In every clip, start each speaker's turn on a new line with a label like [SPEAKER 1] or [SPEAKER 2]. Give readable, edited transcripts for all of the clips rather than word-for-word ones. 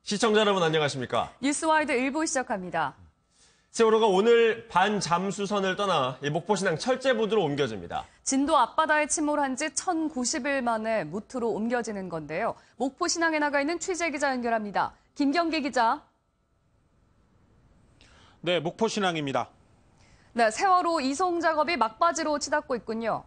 [SPEAKER 1] 시청자 여러분 안녕하십니까?
[SPEAKER 2] 뉴스와이드 1부 시작합니다.
[SPEAKER 1] 세월호가 오늘 반잠수선을 떠나 목포신항 철제부두로 옮겨집니다.
[SPEAKER 2] 진도 앞바다에 침몰한 지 1,090일 만에 무트로 옮겨지는 건데요. 목포신항에 나가 있는 취재기자 연결합니다. 김경기 기자.
[SPEAKER 3] 네, 목포신항입니다.
[SPEAKER 2] 네, 세월호 이송 작업이 막바지로 치닫고 있군요.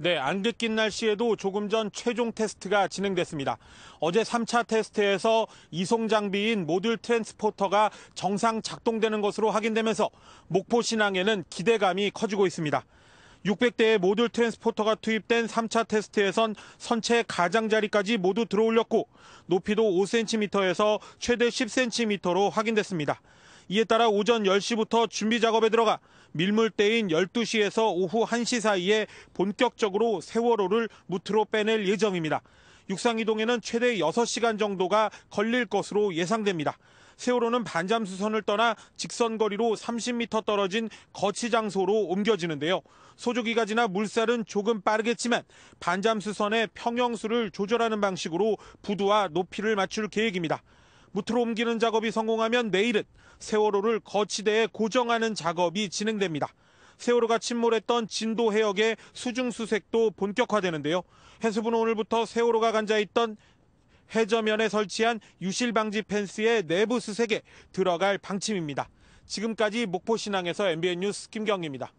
[SPEAKER 3] 네, 안개 낀 날씨에도 조금 전 최종 테스트가 진행됐습니다. 어제 3차 테스트에서 이송 장비인 모듈 트랜스포터가 정상 작동되는 것으로 확인되면서 목포 신항에는 기대감이 커지고 있습니다. 600대의 모듈 트랜스포터가 투입된 3차 테스트에선 선체 가장자리까지 모두 들어올렸고 높이도 5cm에서 최대 10cm로 확인됐습니다. 이에 따라 오전 10시부터 준비 작업에 들어가 밀물대인 12시에서 오후 1시 사이에 본격적으로 세월호를 무트로 빼낼 예정입니다. 육상 이동에는 최대 6시간 정도가 걸릴 것으로 예상됩니다. 세월호는 반잠수선을 떠나 직선 거리로 30m 떨어진 거치 장소로 옮겨지는데요. 소조기가 지나 물살은 조금 빠르겠지만 반잠수선의 평형수를 조절하는 방식으로 부두와 높이를 맞출 계획입니다. 무트로 옮기는 작업이 성공하면 내일은 세월호를 거치대에 고정하는 작업이 진행됩니다. 세월호가 침몰했던 진도 해역의 수중 수색도 본격화되는데요. 해수부는 오늘부터 세월호가 간자있던 해저면에 설치한 유실 방지 펜스의 내부 수색에 들어갈 방침입니다. 지금까지 목포신항에서 MBN 뉴스 김경희입니다.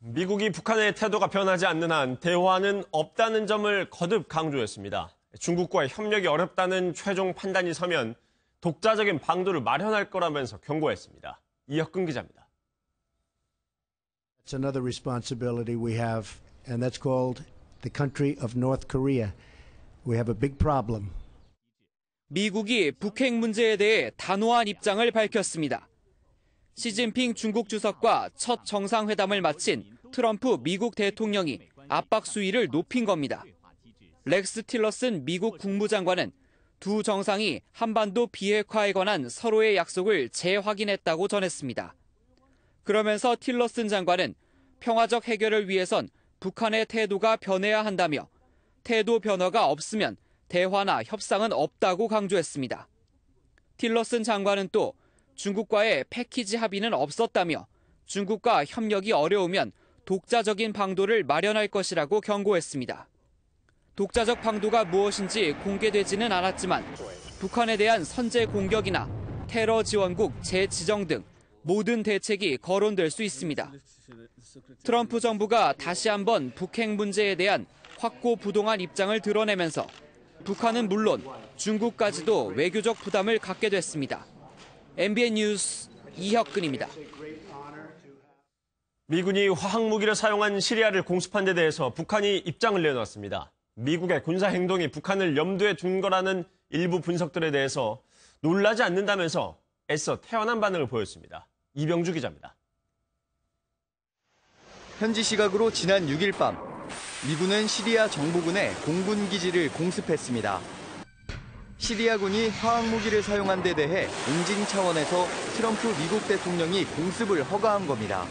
[SPEAKER 1] 미국이 북한의 태도가 변하지 않는 한 대화는 없다는 점을 거듭 강조했습니다. 중국과의 협력이 어렵다는 최종 판단이 서면 독자적인 방도를 마련할 거라면서 경고했습니다. 이혁근 기자입니다.
[SPEAKER 4] That's another responsibility we have, and that's called the country of North Korea. We have a big problem.
[SPEAKER 5] 미국이 북핵 문제에 대해 단호한 입장을 밝혔습니다. 시진핑 중국 주석과 첫 정상회담을 마친 트럼프 미국 대통령이 압박 수위를 높인 겁니다. 렉스 틸러슨 미국 국무장관은 두 정상이 한반도 비핵화에 관한 서로의 약속을 재확인했다고 전했습니다. 그러면서 틸러슨 장관은 평화적 해결을 위해선 북한의 태도가 변해야 한다며 태도 변화가 없으면 대화나 협상은 없다고 강조했습니다. 틸러슨 장관은 또 중국과의 패키지 합의는 없었다며 중국과 협력이 어려우면 독자적인 방도를 마련할 것이라고 경고했습니다. 독자적 방도가 무엇인지 공개되지는 않았지만 북한에 대한 선제 공격이나 테러 지원국 재지정 등 모든 대책이 거론될 수 있습니다. 트럼프 정부가 다시 한번 북핵 문제에 대한 확고부동한 입장을 드러내면서 북한은 물론 중국까지도 외교적 부담을 갖게 됐습니다. MBN 뉴스 이혁근입니다.
[SPEAKER 1] 미군이 화학무기를 사용한 시리아를 공습한 데 대해서 북한이 입장을 내놓았습니다. 미국의 군사행동이 북한을 염두에 둔 거라는 일부 분석들에 대해서 놀라지 않는다면서 애써 태연한 반응을 보였습니다. 이병주 기자입니다.
[SPEAKER 6] 현지 시각으로 지난 6일 밤 미군은 시리아 정부군의 공군 기지를 공습했습니다. 시리아군이 화학무기를 사용한 데 대해 응징 차원에서 트럼프 미국 대통령이 공습을 허가한 겁니다.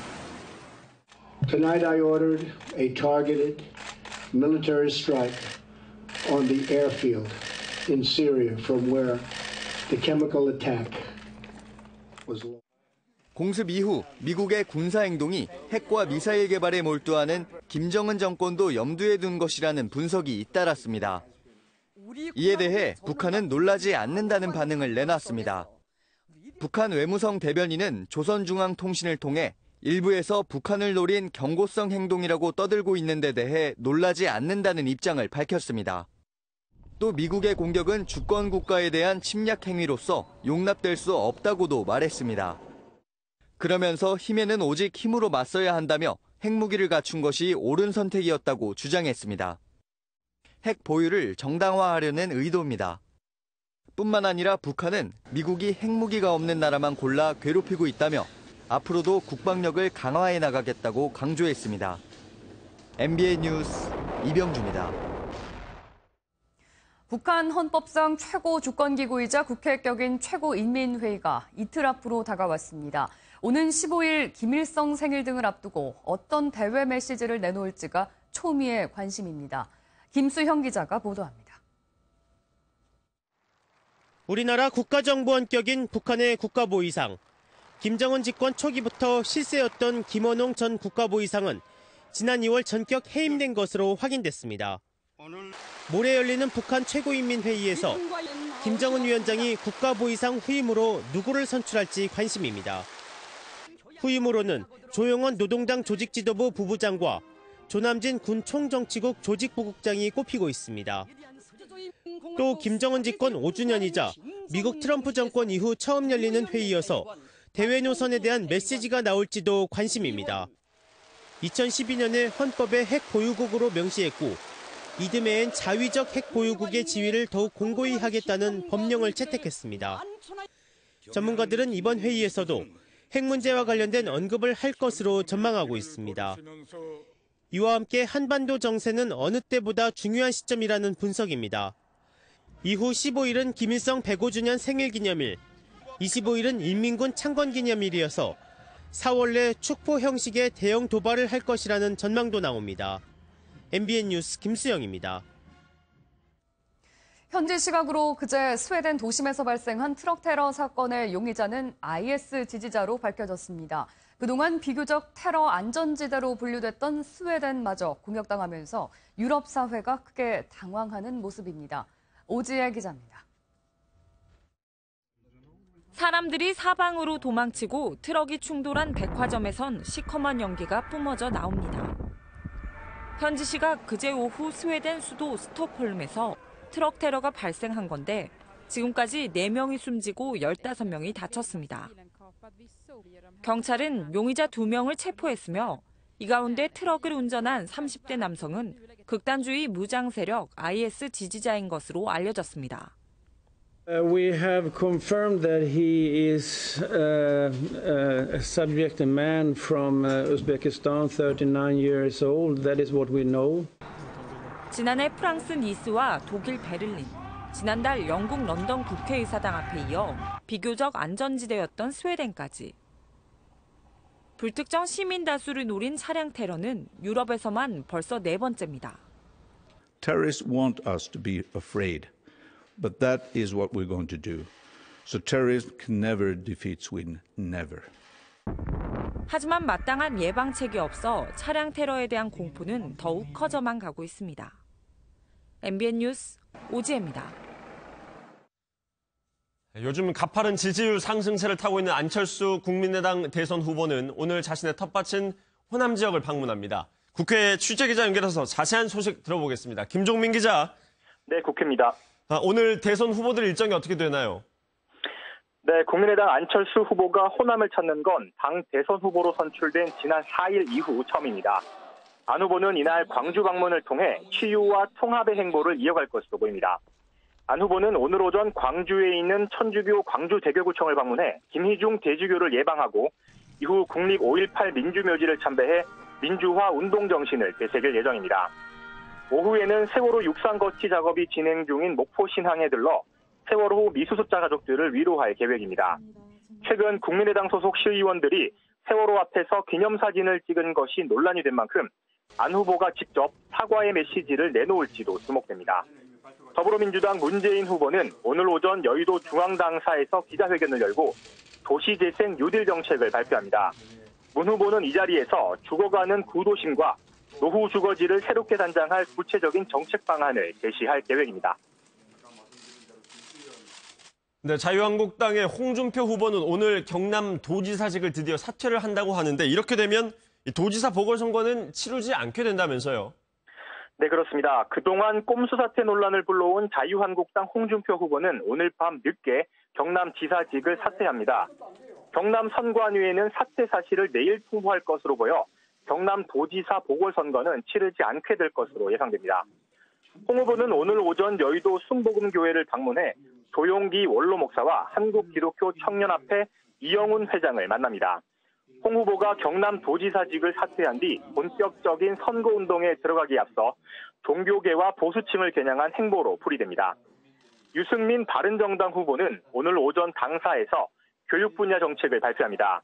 [SPEAKER 7] Tonight I ordered a targeted military strike on the airfield in Syria from where the chemical attack was launched.
[SPEAKER 6] 공습 이후 미국의 군사행동이 핵과 미사일 개발에 몰두하는 김정은 정권도 염두에 둔 것이라는 분석이 잇따랐습니다. 이에 대해 북한은 놀라지 않는다는 반응을 내놨습니다. 북한 외무성 대변인은 조선중앙통신을 통해 일부에서 북한을 노린 경고성 행동이라고 떠들고 있는 데 대해 놀라지 않는다는 입장을 밝혔습니다. 또 미국의 공격은 주권 국가에 대한 침략 행위로서 용납될 수 없다고도 말했습니다. 그러면서 힘에는 오직 힘으로 맞서야 한다며 핵무기를 갖춘 것이 옳은 선택이었다고 주장했습니다. 핵 보유를 정당화하려는 의도입니다. 뿐만 아니라 북한은 미국이 핵무기가 없는 나라만 골라 괴롭히고 있다며 앞으로도 국방력을 강화해 나가겠다고 강조했습니다. MBN 뉴스 이병주입니다.
[SPEAKER 2] 북한 헌법상 최고 주권기구이자 국회격인 최고인민회의가 이틀 앞으로 다가왔습니다. 오는 15일 김일성 생일 등을 앞두고 어떤 대외 메시지를 내놓을지가 초미의 관심입니다. 김수형 기자가 보도합니다.
[SPEAKER 8] 우리나라 국가정보원격인 북한의 국가보위상. 김정은 집권 초기부터 실세였던 김원홍 전 국가보위상은 지난 2월 전격 해임된 것으로 확인됐습니다. 모레 열리는 북한 최고인민회의에서 김정은 위원장이 국가보위상 후임으로 누구를 선출할지 관심입니다. 후임으로는 조영원 노동당 조직지도부 부부장과 조남진 군 총정치국 조직부국장이 꼽히고 있습니다. 또 김정은 집권 5주년이자 미국 트럼프 정권 이후 처음 열리는 회의여서 대외 노선에 대한 메시지가 나올지도 관심입니다. 2012년에 헌법에 핵 보유국으로 명시했고 이듬해엔 자위적 핵 보유국의 지위를 더욱 공고히 하겠다는 법령을 채택했습니다. 전문가들은 이번 회의에서도 핵 문제와 관련된 언급을 할 것으로 전망하고 있습니다. 이와 함께 한반도 정세는 어느 때보다 중요한 시점이라는 분석입니다. 이후 15일은 김일성 105주년 생일기념일, 25일은 인민군 창건기념일이어서 4월 내 축포 형식의 대형 도발을 할 것이라는 전망도 나옵니다. MBN 뉴스 김수영입니다.
[SPEAKER 2] 현지 시각으로 그제 스웨덴 도심에서 발생한 트럭 테러 사건의 용의자는 IS 지지자로 밝혀졌습니다. 그동안 비교적 테러 안전지대로 분류됐던 스웨덴마저 공격당하면서 유럽 사회가 크게 당황하는 모습입니다. 오지혜 기자입니다.
[SPEAKER 9] 사람들이 사방으로 도망치고 트럭이 충돌한 백화점에선 시커먼 연기가 뿜어져 나옵니다. 현지 시각 그제 오후 스웨덴 수도 스톡홀름에서 트럭 테러가 발생한 건데 지금까지 4명이 숨지고 15명이 다쳤습니다. 경찰은 용의자 2명을 체포했으며 이 가운데 트럭을 운전한 30대 남성은 극단주의 무장 세력 IS 지지자인 것으로 알려졌습니다.
[SPEAKER 10] We have confirmed that he is a subject, a man from Uzbekistan, 39 years old. That is what we know.
[SPEAKER 9] 지난해 프랑스 니스와 독일 베를린, 지난달 영국 런던 국회의사당 앞에 이어 비교적 안전지대였던 스웨덴까지. 불특정 시민 다수를 노린 차량 테러는 유럽에서만 벌써 4번째입니다.
[SPEAKER 11] Terrorists want us to be afraid, but that is what we're going to do. So terrorism can never defeat Sweden, never.
[SPEAKER 9] 하지만 마땅한 예방책이 없어 차량 테러에 대한 공포는 더욱 커져만 가고 있습니다. MBN 뉴스 오지혜입니다.
[SPEAKER 1] 요즘 가파른 지지율 상승세를 타고 있는 안철수 국민의당 대선 후보는 오늘 자신의 텃밭인 호남 지역을 방문합니다. 국회 취재기자 연결해서 자세한 소식 들어보겠습니다. 김종민 기자.
[SPEAKER 12] 네, 국회입니다.
[SPEAKER 1] 오늘 대선 후보들 일정이 어떻게 되나요?
[SPEAKER 12] 네, 국민의당 안철수 후보가 호남을 찾는 건 당 대선 후보로 선출된 지난 4일 이후 처음입니다. 안 후보는 이날 광주 방문을 통해 치유와 통합의 행보를 이어갈 것으로 보입니다. 안 후보는 오늘 오전 광주에 있는 천주교 광주대교구청을 방문해 김희중 대주교를 예방하고 이후 국립 5.18 민주묘지를 참배해 민주화 운동 정신을 되새길 예정입니다. 오후에는 세월호 육상 거치 작업이 진행 중인 목포 신항에 들러 세월호 미수습자 가족들을 위로할 계획입니다. 최근 국민의당 소속 시의원들이 세월호 앞에서 기념사진을 찍은 것이 논란이 된 만큼 안 후보가 직접 사과의 메시지를 내놓을지도 주목됩니다. 더불어민주당 문재인 후보는 오늘 오전 여의도 중앙당사에서 기자회견을 열고 도시재생 뉴딜 정책을 발표합니다. 문 후보는 이 자리에서 죽어가는 구도심과 노후 주거지를 새롭게 단장할 구체적인 정책 방안을 제시할 계획입니다.
[SPEAKER 1] 네, 자유한국당의 홍준표 후보는 오늘 경남 도지사직을 드디어 사퇴를 한다고 하는데 이렇게 되면 도지사 보궐선거는 치르지 않게 된다면서요?
[SPEAKER 12] 네, 그렇습니다. 그동안 꼼수 사퇴 논란을 불러온 자유한국당 홍준표 후보는 오늘 밤 늦게 경남지사직을 사퇴합니다. 경남 선관위에는 사퇴 사실을 내일 통보할 것으로 보여 경남도지사 보궐선거는 치르지 않게 될 것으로 예상됩니다. 홍 후보는 오늘 오전 여의도 순복음교회를 방문해 조용기 원로 목사와 한국기독교 청년합회 이영훈 회장을 만납니다. 홍 후보가 경남도지사직을 사퇴한 뒤 본격적인 선거운동에 들어가기에 앞서 종교계와 보수층을 겨냥한 행보로 풀이됩니다. 유승민 바른정당 후보는 오늘 오전 당사에서 교육 분야 정책을 발표합니다.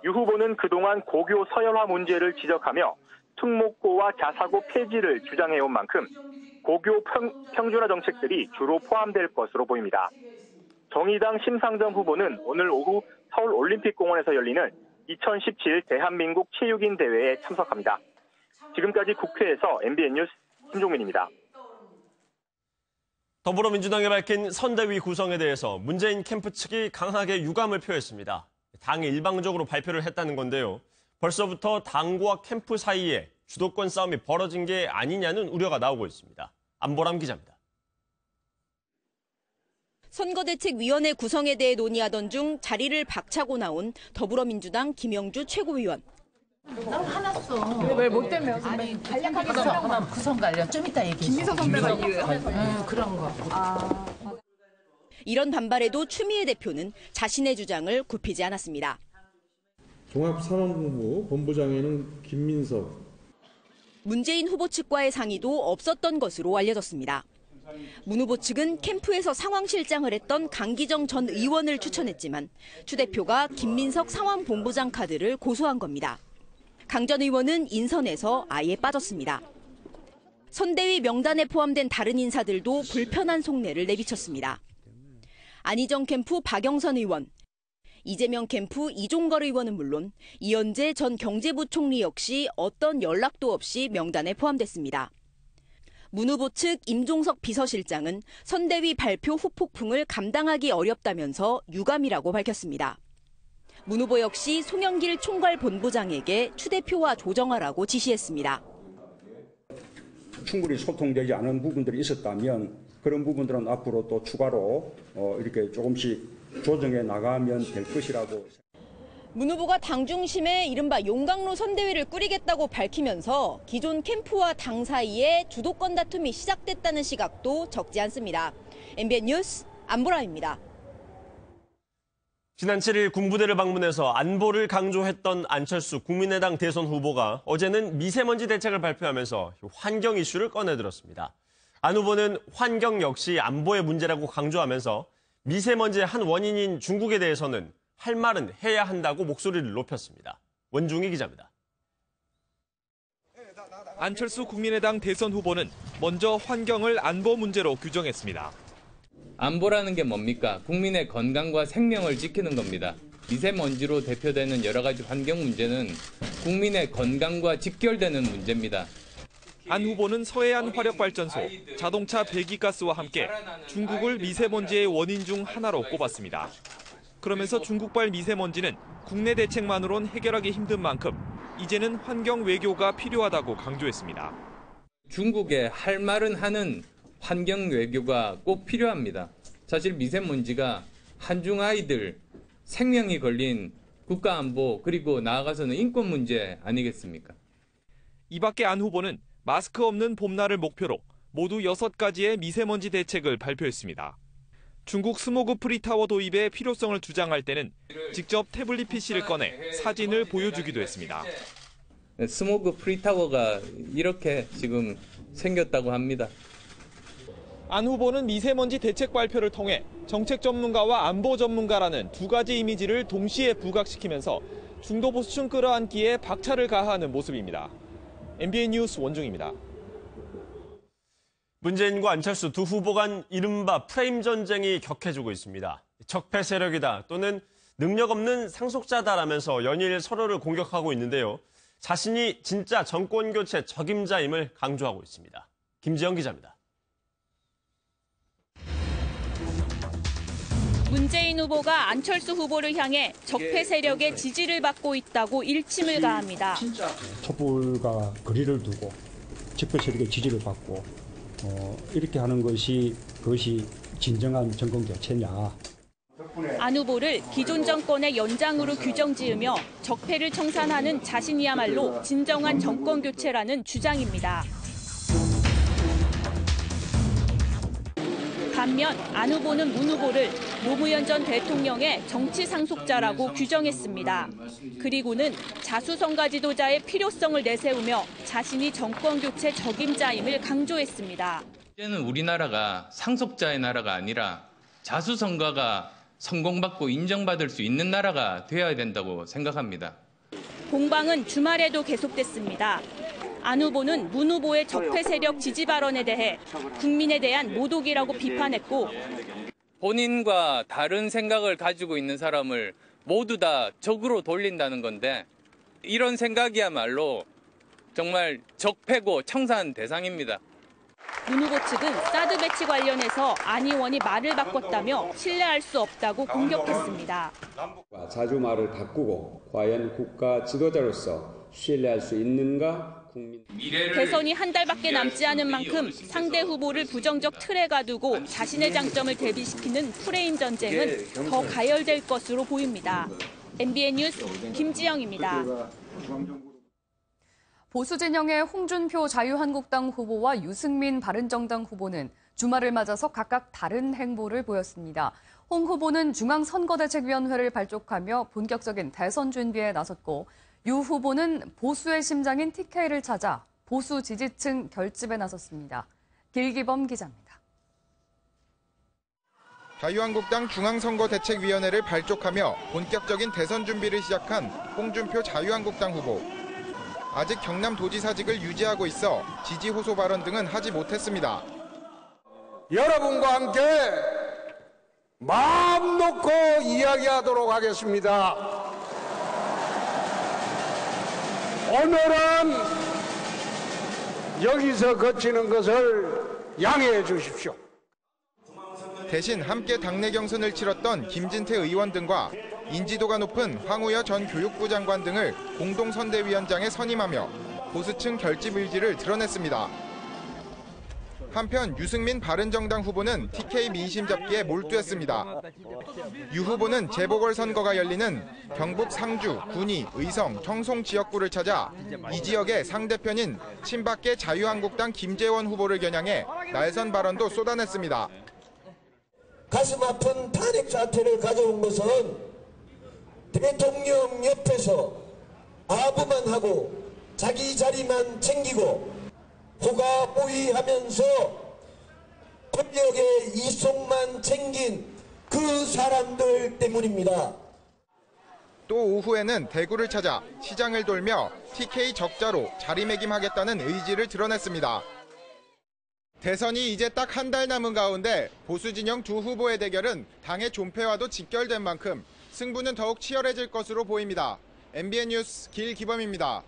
[SPEAKER 12] 유 후보는 그동안 고교 서열화 문제를 지적하며 특목고와 자사고 폐지를 주장해온 만큼 고교 평준화 정책들이 주로 포함될 것으로 보입니다. 정의당 심상정 후보는 오늘 오후 서울올림픽공원에서 열리는 2017 대한민국 체육인 대회에 참석합니다. 지금까지 국회에서 MBN 뉴스 김종민입니다.
[SPEAKER 1] 더불어민주당이 밝힌 선대위 구성에 대해서 문재인 캠프 측이 강하게 유감을 표했습니다. 당이 일방적으로 발표를 했다는 건데요. 벌써부터 당과 캠프 사이에 주도권 싸움이 벌어진 게 아니냐는 우려가 나오고 있습니다. 안보람 기자입니다.
[SPEAKER 13] 선거대책위원회 구성에 대해 논의하던 중 자리를 박차고 나온 더불어민주당 김영주 최고위원.
[SPEAKER 14] 난 화났어. 왜 못 때문에 선배님? 간략하게 구성 관련 좀 이따 얘기해. 김미서 선배가 이유예요? 그런 거.
[SPEAKER 13] 이런 반발에도 추미애 대표는 자신의 주장을 굽히지 않았습니다.
[SPEAKER 15] 종합사망본부 본부장에는 김민석.
[SPEAKER 13] 문재인 후보 측과의 상의도 없었던 것으로 알려졌습니다. 문 후보 측은 캠프에서 상황실장을 했던 강기정 전 의원을 추천했지만 추 대표가 김민석 상황본부장 카드를 고소한 겁니다. 강 전 의원은 인선에서 아예 빠졌습니다. 선대위 명단에 포함된 다른 인사들도 불편한 속내를 내비쳤습니다. 안희정 캠프 박영선 의원, 이재명 캠프 이종걸 의원은 물론 이현재 전 경제부총리 역시 어떤 연락도 없이 명단에 포함됐습니다. 문 후보 측 임종석 비서실장은 선대위 발표 후폭풍을 감당하기 어렵다면서 유감이라고 밝혔습니다. 문 후보 역시 송영길 총괄본부장에게 추 대표와 조정하라고 지시했습니다.
[SPEAKER 16] 충분히 소통되지 않은 부분들이 있었다면 그런 부분들은 앞으로 또 추가로 이렇게 조금씩 조정해 나가면 될 것이라고.
[SPEAKER 13] 문 후보가 당 중심의 이른바 용광로 선대위를 꾸리겠다고 밝히면서 기존 캠프와 당 사이에 주도권 다툼이 시작됐다는 시각도 적지 않습니다. MBN 뉴스 안보라입니다.
[SPEAKER 1] 지난 7일 군부대를 방문해서 안보를 강조했던 안철수 국민의당 대선 후보가 어제는 미세먼지 대책을 발표하면서 환경 이슈를 꺼내들었습니다. 안 후보는 환경 역시 안보의 문제라고 강조하면서 미세먼지의 한 원인인 중국에 대해서는 할 말은 해야 한다고 목소리를 높였습니다. 원중희 기자입니다.
[SPEAKER 17] 안철수 국민의당 대선 후보는 먼저 환경을 안보 문제로 규정했습니다.
[SPEAKER 18] 안보라는 게 뭡니까? 국민의 건강과 생명을 지키는 겁니다. 미세먼지로 대표되는 여러 가지 환경 문제는 국민의 건강과 직결되는 문제입니다.
[SPEAKER 17] 안 후보는 서해안 화력발전소, 자동차 배기가스와 함께 중국을 미세먼지의 원인 중 하나로 꼽았습니다. 그러면서 중국발 미세먼지는 국내 대책만으론 해결하기 힘든 만큼 이제는 환경 외교가 필요하다고 강조했습니다.
[SPEAKER 18] 중국에 할 말은 하는 환경 외교가 꼭 필요합니다. 사실 미세먼지가 한중 아이들 생명이 걸린 국가안보 그리고 나아가서는 인권 문제 아니겠습니까?
[SPEAKER 17] 이 밖에 안 후보는 마스크 없는 봄날을 목표로 모두 6가지의 미세먼지 대책을 발표했습니다. 중국 스모그 프리타워 도입의 필요성을 주장할 때는 직접 태블릿 PC를 꺼내 사진을 보여주기도 했습니다.
[SPEAKER 18] 스모그 프리타워가 이렇게 지금 생겼다고 합니다.
[SPEAKER 17] 안 후보는 미세먼지 대책 발표를 통해 정책 전문가와 안보 전문가라는 두 가지 이미지를 동시에 부각시키면서 중도 보수층 끌어안기에 박차를 가하는 모습입니다. MBN 뉴스 원중입니다.
[SPEAKER 1] 문재인과 안철수 두 후보 간 이른바 프레임 전쟁이 격해지고 있습니다. 적폐 세력이다 또는 능력 없는 상속자다라면서 연일 서로를 공격하고 있는데요. 자신이 진짜 정권 교체 적임자임을 강조하고 있습니다. 김지영 기자입니다.
[SPEAKER 19] 문재인 후보가 안철수 후보를 향해 적폐 세력의 지지를 받고 있다고 일침을 가합니다.
[SPEAKER 20] 촛불과 거리를 두고 적폐 세력의 지지를 받고 이렇게 하는 것이 그것이 진정한 정권 교체냐.
[SPEAKER 19] 안 후보를 기존 정권의 연장으로 규정지으며 적폐를 청산하는 자신이야말로 진정한 정권 교체라는 주장입니다. 반면 안 후보는 문 후보를 노무현 전 대통령의 정치 상속자라고 규정했습니다. 그리고는 자수성가 지도자의 필요성을 내세우며 자신이 정권 교체 적임자임을 강조했습니다.
[SPEAKER 18] 이제는 우리나라가 상속자의 나라가 아니라 자수성가가 성공받고 인정받을 수 있는 나라가 되어야 된다고 생각합니다.
[SPEAKER 19] 공방은 주말에도 계속됐습니다. 안 후보는 문 후보의 적폐 세력 지지 발언에 대해 국민에 대한 모독이라고 비판했고
[SPEAKER 18] 본인과 다른 생각을 가지고 있는 사람을 모두 다 적으로 돌린다는 건데 이런 생각이야말로 정말 적폐고 청산 대상입니다.
[SPEAKER 19] 문 후보 측은 사드 배치 관련해서 안 의원이 말을 바꿨다며 신뢰할 수 없다고 공격했습니다.
[SPEAKER 21] 자주 말을 바꾸고 과연 국가 지도자로서 신뢰할 수 있는가?
[SPEAKER 19] 대선이 한 달밖에 남지 않은 만큼 상대 후보를 부정적 틀에 가두고 자신의 장점을 대비시키는 프레임 전쟁은 더 가열될 것으로 보입니다. MBN 뉴스 김지영입니다.
[SPEAKER 2] 보수 진영의 홍준표 자유한국당 후보와 유승민 바른정당 후보는 주말을 맞아서 각각 다른 행보를 보였습니다. 홍 후보는 중앙선거대책위원회를 발족하며 본격적인 대선 준비에 나섰고 유 후보는 보수의 심장인 TK를 찾아 보수 지지층 결집에 나섰습니다. 길기범 기자입니다.
[SPEAKER 22] 자유한국당 중앙선거대책위원회를 발족하며 본격적인 대선 준비를 시작한 홍준표 자유한국당 후보. 아직 경남도지사직을 유지하고 있어 지지 호소 발언 등은 하지 못했습니다.
[SPEAKER 23] 여러분과 함께 마음 놓고 이야기하도록 하겠습니다. 오늘은 여기서 거치는 것을 양해해 주십시오.
[SPEAKER 22] 대신 함께 당내 경선을 치렀던 김진태 의원 등과 인지도가 높은 황우여 전 교육부 장관 등을 공동선대위원장에 선임하며 보수층 결집 의지를 드러냈습니다. 한편 유승민 바른정당 후보는 TK 민심 잡기에 몰두했습니다. 유 후보는 재보궐선거가 열리는 경북 상주, 군위, 의성, 청송 지역구를 찾아 이 지역의 상대편인 친박계 자유한국당 김재원 후보를 겨냥해 날선 발언도 쏟아냈습니다.
[SPEAKER 24] 가슴 아픈 탄핵 사태를 가져온 것은 대통령 옆에서 아부만 하고 자기 자리만 챙기고 호가호위하면서 권력의 이속만 챙긴 그 사람들 때문입니다.
[SPEAKER 22] 또 오후에는 대구를 찾아 시장을 돌며 TK 적자로 자리매김하겠다는 의지를 드러냈습니다. 대선이 이제 딱 한 달 남은 가운데 보수 진영 두 후보의 대결은 당의 존폐와도 직결된 만큼 승부는 더욱 치열해질 것으로 보입니다. MBN 뉴스 길기범입니다.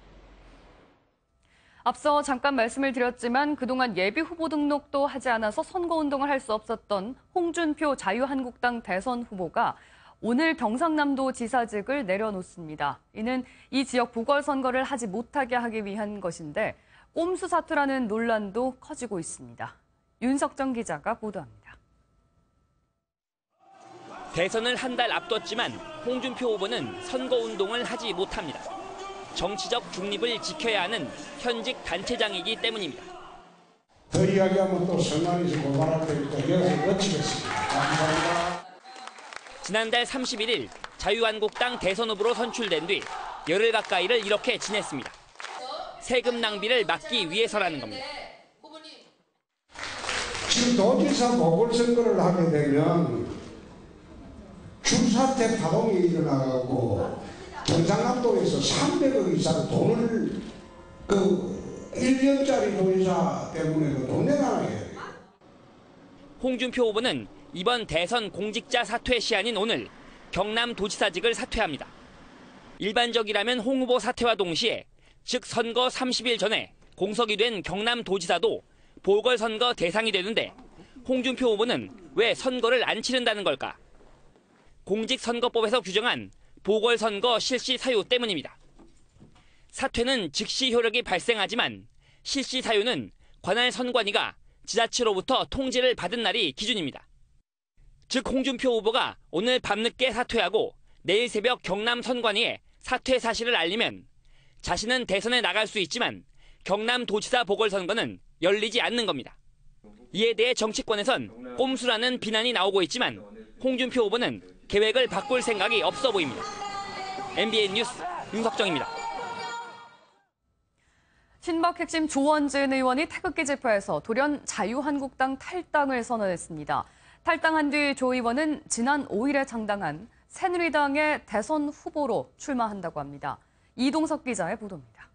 [SPEAKER 2] 앞서 잠깐 말씀을 드렸지만 그동안 예비 후보 등록도 하지 않아서 선거운동을 할 수 없었던 홍준표 자유한국당 대선 후보가 오늘 경상남도 지사직을 내려놓습니다. 이는 이 지역 보궐선거를 하지 못하게 하기 위한 것인데 꼼수 사투라는 논란도 커지고 있습니다. 윤석정 기자가 보도합니다.
[SPEAKER 25] 대선을 한 달 앞뒀지만 홍준표 후보는 선거운동을 하지 못합니다. 정치적 중립을 지켜야 하는 현직 단체장이기 때문입니다.
[SPEAKER 23] 더 이야기하면 또 선관위에서 고발할 테니까 여기서 여치겠습니다. 감사합니다.
[SPEAKER 25] 지난달 31일 자유한국당 대선 후보로 선출된 뒤 열흘 가까이를 이렇게 지냈습니다. 세금 낭비를 막기 위해서라는 겁니다.
[SPEAKER 23] 지금 도지사 보궐선거를 하게 되면 줄사태 파동이 일어나고 경상남도에서 300억 이상 돈을 1년짜리 도지사 때문에 돈 내놔야 해요.
[SPEAKER 25] 홍준표 후보는 이번 대선 공직자 사퇴 시한인 오늘 경남도지사직을 사퇴합니다. 일반적이라면 홍 후보 사퇴와 동시에 즉 선거 30일 전에 공석이 된 경남도지사도 보궐선거 대상이 되는데 홍준표 후보는 왜 선거를 안 치른다는 걸까? 공직선거법에서 규정한 보궐선거 실시 사유 때문입니다. 사퇴는 즉시 효력이 발생하지만 실시 사유는 관할 선관위가 지자체로부터 통지를 받은 날이 기준입니다. 즉 홍준표 후보가 오늘 밤늦게 사퇴하고 내일 새벽 경남 선관위에 사퇴 사실을 알리면 자신은 대선에 나갈 수 있지만 경남도지사 보궐선거는 열리지 않는 겁니다. 이에 대해 정치권에선 꼼수라는 비난이 나오고 있지만 홍준표 후보는 계획을 바꿀 생각이 없어 보입니다. MBN 뉴스 윤석정입니다.
[SPEAKER 2] 친박 핵심 조원진 의원이 태극기 집회에서 돌연 자유한국당 탈당을 선언했습니다. 탈당한 뒤 조 의원은 지난 5일에 창당한 새누리당의 대선 후보로 출마한다고 합니다. 이동석 기자의 보도입니다.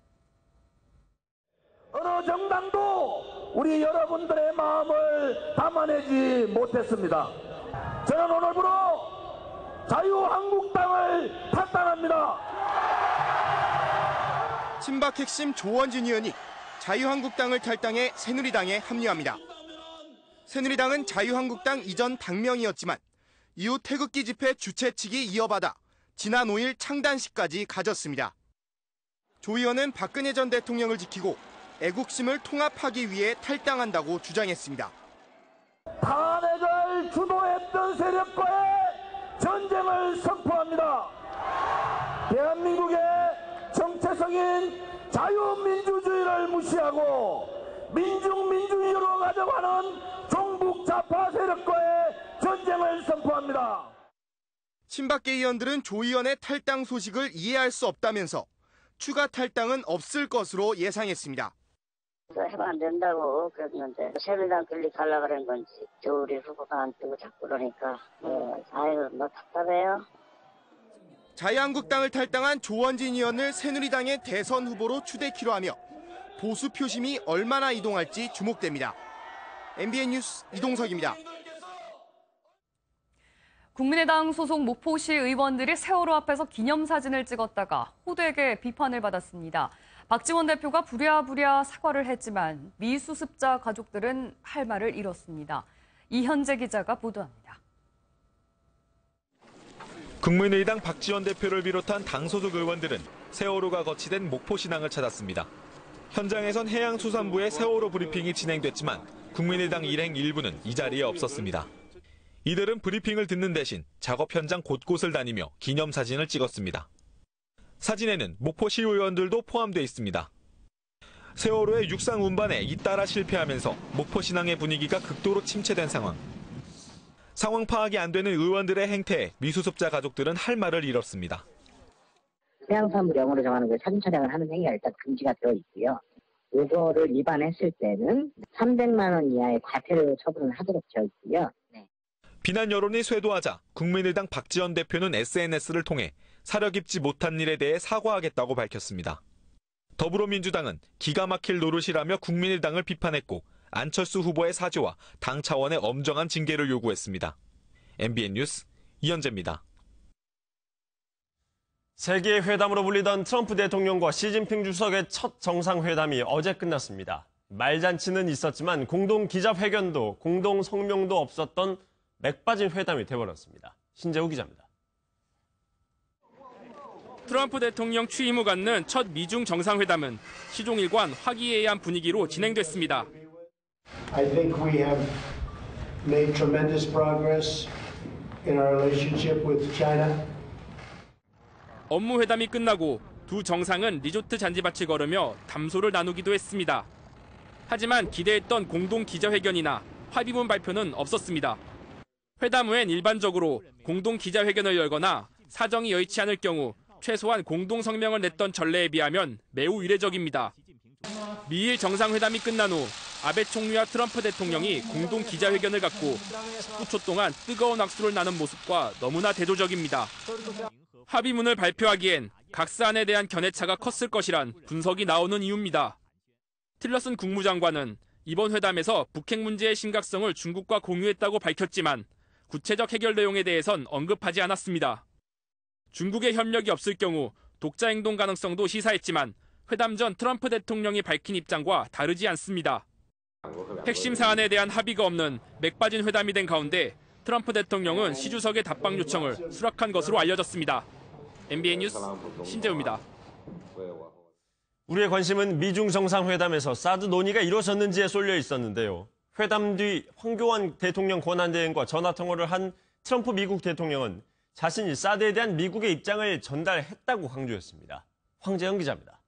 [SPEAKER 24] 어느 정당도 우리 여러분들의 마음을 담아내지 못했습니다. 저는 오늘부로 자유한국당을 탈당합니다.
[SPEAKER 3] 친박 핵심 조원진 의원이 자유한국당을 탈당해 새누리당에 합류합니다. 새누리당은 자유한국당 이전 당명이었지만 이후 태극기 집회 주최 측이 이어받아 지난 5일 창단식까지 가졌습니다. 조 의원은 박근혜 전 대통령을 지키고 애국심을 통합하기 위해 탈당한다고 주장했습니다.
[SPEAKER 24] 탄핵을 주도했던 세력과의 전쟁을 선포합니다. 대한민국의 정체성인 자유민주주의를 무시하고 민중민주주의로 가져가는 종북 좌파 세력과의 전쟁을 선포합니다.
[SPEAKER 3] 친박계 의원들은 조 의원의 탈당 소식을 이해할 수 없다면서 추가 탈당은 없을 것으로 예상했습니다.
[SPEAKER 4] 해봐 안 된다고 그랬는데 새누리당 클릭하려고 그런 건지 우리 후보가 안 뜨고 자꾸 그러니까 아이고 뭐 답답해요.
[SPEAKER 3] 자유한국당을 탈당한 조원진 의원을 새누리당의 대선 후보로 추대키로 하며 보수 표심이 얼마나 이동할지 주목됩니다. MBN 뉴스 이동석입니다.
[SPEAKER 2] 국민의당 소속 목포시 의원들이 세월호 앞에서 기념사진을 찍었다가 호되게 비판을 받았습니다. 박지원 대표가 부랴부랴 사과를 했지만 미수습자 가족들은 할 말을 잃었습니다. 이현재 기자가 보도합니다.
[SPEAKER 17] 국민의당 박지원 대표를 비롯한 당 소속 의원들은 세월호가 거치된 목포신항을 찾았습니다. 현장에선 해양수산부의 세월호 브리핑이 진행됐지만 국민의당 일행 일부는 이 자리에 없었습니다. 이들은 브리핑을 듣는 대신 작업 현장 곳곳을 다니며 기념사진을 찍었습니다. 사진에는 목포시 의원들도 포함돼 있습니다. 세월호의 육상 운반에 잇따라 실패하면서 목포신항의 분위기가 극도로 침체된 상황. 상황 파악이 안 되는 의원들의 행태에 미수습자 가족들은 할 말을 잃었습니다.
[SPEAKER 5] 해양수산부 영어로 정하는 그 사진 촬영을 하는 행위가 일단 금지가 되어 있고요. 이거를 위반했을 때는 300만 원 이하의 과태료 처분을 하도록 되어 있고요.
[SPEAKER 17] 비난 여론이 쇄도하자 국민의당 박지원 대표는 SNS를 통해 사려 깊지 못한 일에 대해 사과하겠다고 밝혔습니다. 더불어민주당은 기가 막힐 노릇이라며 국민의당을 비판했고 안철수 후보의 사죄와 당 차원의 엄정한 징계를 요구했습니다. MBN 뉴스 이현재입니다.
[SPEAKER 1] 세계의 회담으로 불리던 트럼프 대통령과 시진핑 주석의 첫 정상회담이 어제 끝났습니다. 말잔치는 있었지만 공동 기자회견도 공동 성명도 없었던 맥빠진 회담이 돼버렸습니다. 신재우 기자입니다.
[SPEAKER 6] 트럼프 대통령 취임 후 갖는 첫 미중 정상회담은 시종일관 화기애애한 분위기로 진행됐습니다.
[SPEAKER 23] I think we have made tremendous progress in our relationship with China.
[SPEAKER 6] 업무 회담이 끝나고 두 정상은 리조트 잔디밭을 걸으며 담소를 나누기도 했습니다. 하지만 기대했던 공동 기자회견이나 합의문 발표는 없었습니다. 회담 후엔 일반적으로 공동 기자회견을 열거나 사정이 여의치 않을 경우 최소한 공동 성명을 냈던 전례에 비하면 매우 이례적입니다. 미일 정상회담이 끝난 후 아베 총리와 트럼프 대통령이 공동 기자회견을 갖고 19초 동안 뜨거운 악수를 나눈 모습과 너무나 대조적입니다. 합의문을 발표하기엔 각 사안에 대한 견해차가 컸을 것이란 분석이 나오는 이유입니다. 틸러슨 국무장관은 이번 회담에서 북핵 문제의 심각성을 중국과 공유했다고 밝혔지만 구체적 해결 내용에 대해선 언급하지 않았습니다. 중국의 협력이 없을 경우 독자 행동 가능성도 시사했지만 회담 전 트럼프 대통령이 밝힌 입장과 다르지 않습니다. 핵심 사안에 대한 합의가 없는 맥빠진 회담이 된 가운데 트럼프 대통령은 시 주석의 답방 요청을 수락한 것으로 알려졌습니다. MBN 뉴스 신재우입니다.
[SPEAKER 1] 우리의 관심은 미중 정상회담에서 사드 논의가 이루어졌는지에 쏠려 있었는데요. 회담 뒤 황교안 대통령 권한대행과 전화통화를 한 트럼프 미국 대통령은 자신이 사드에 대한 미국의 입장을 전달했다고 강조했습니다. 황재영 기자입니다.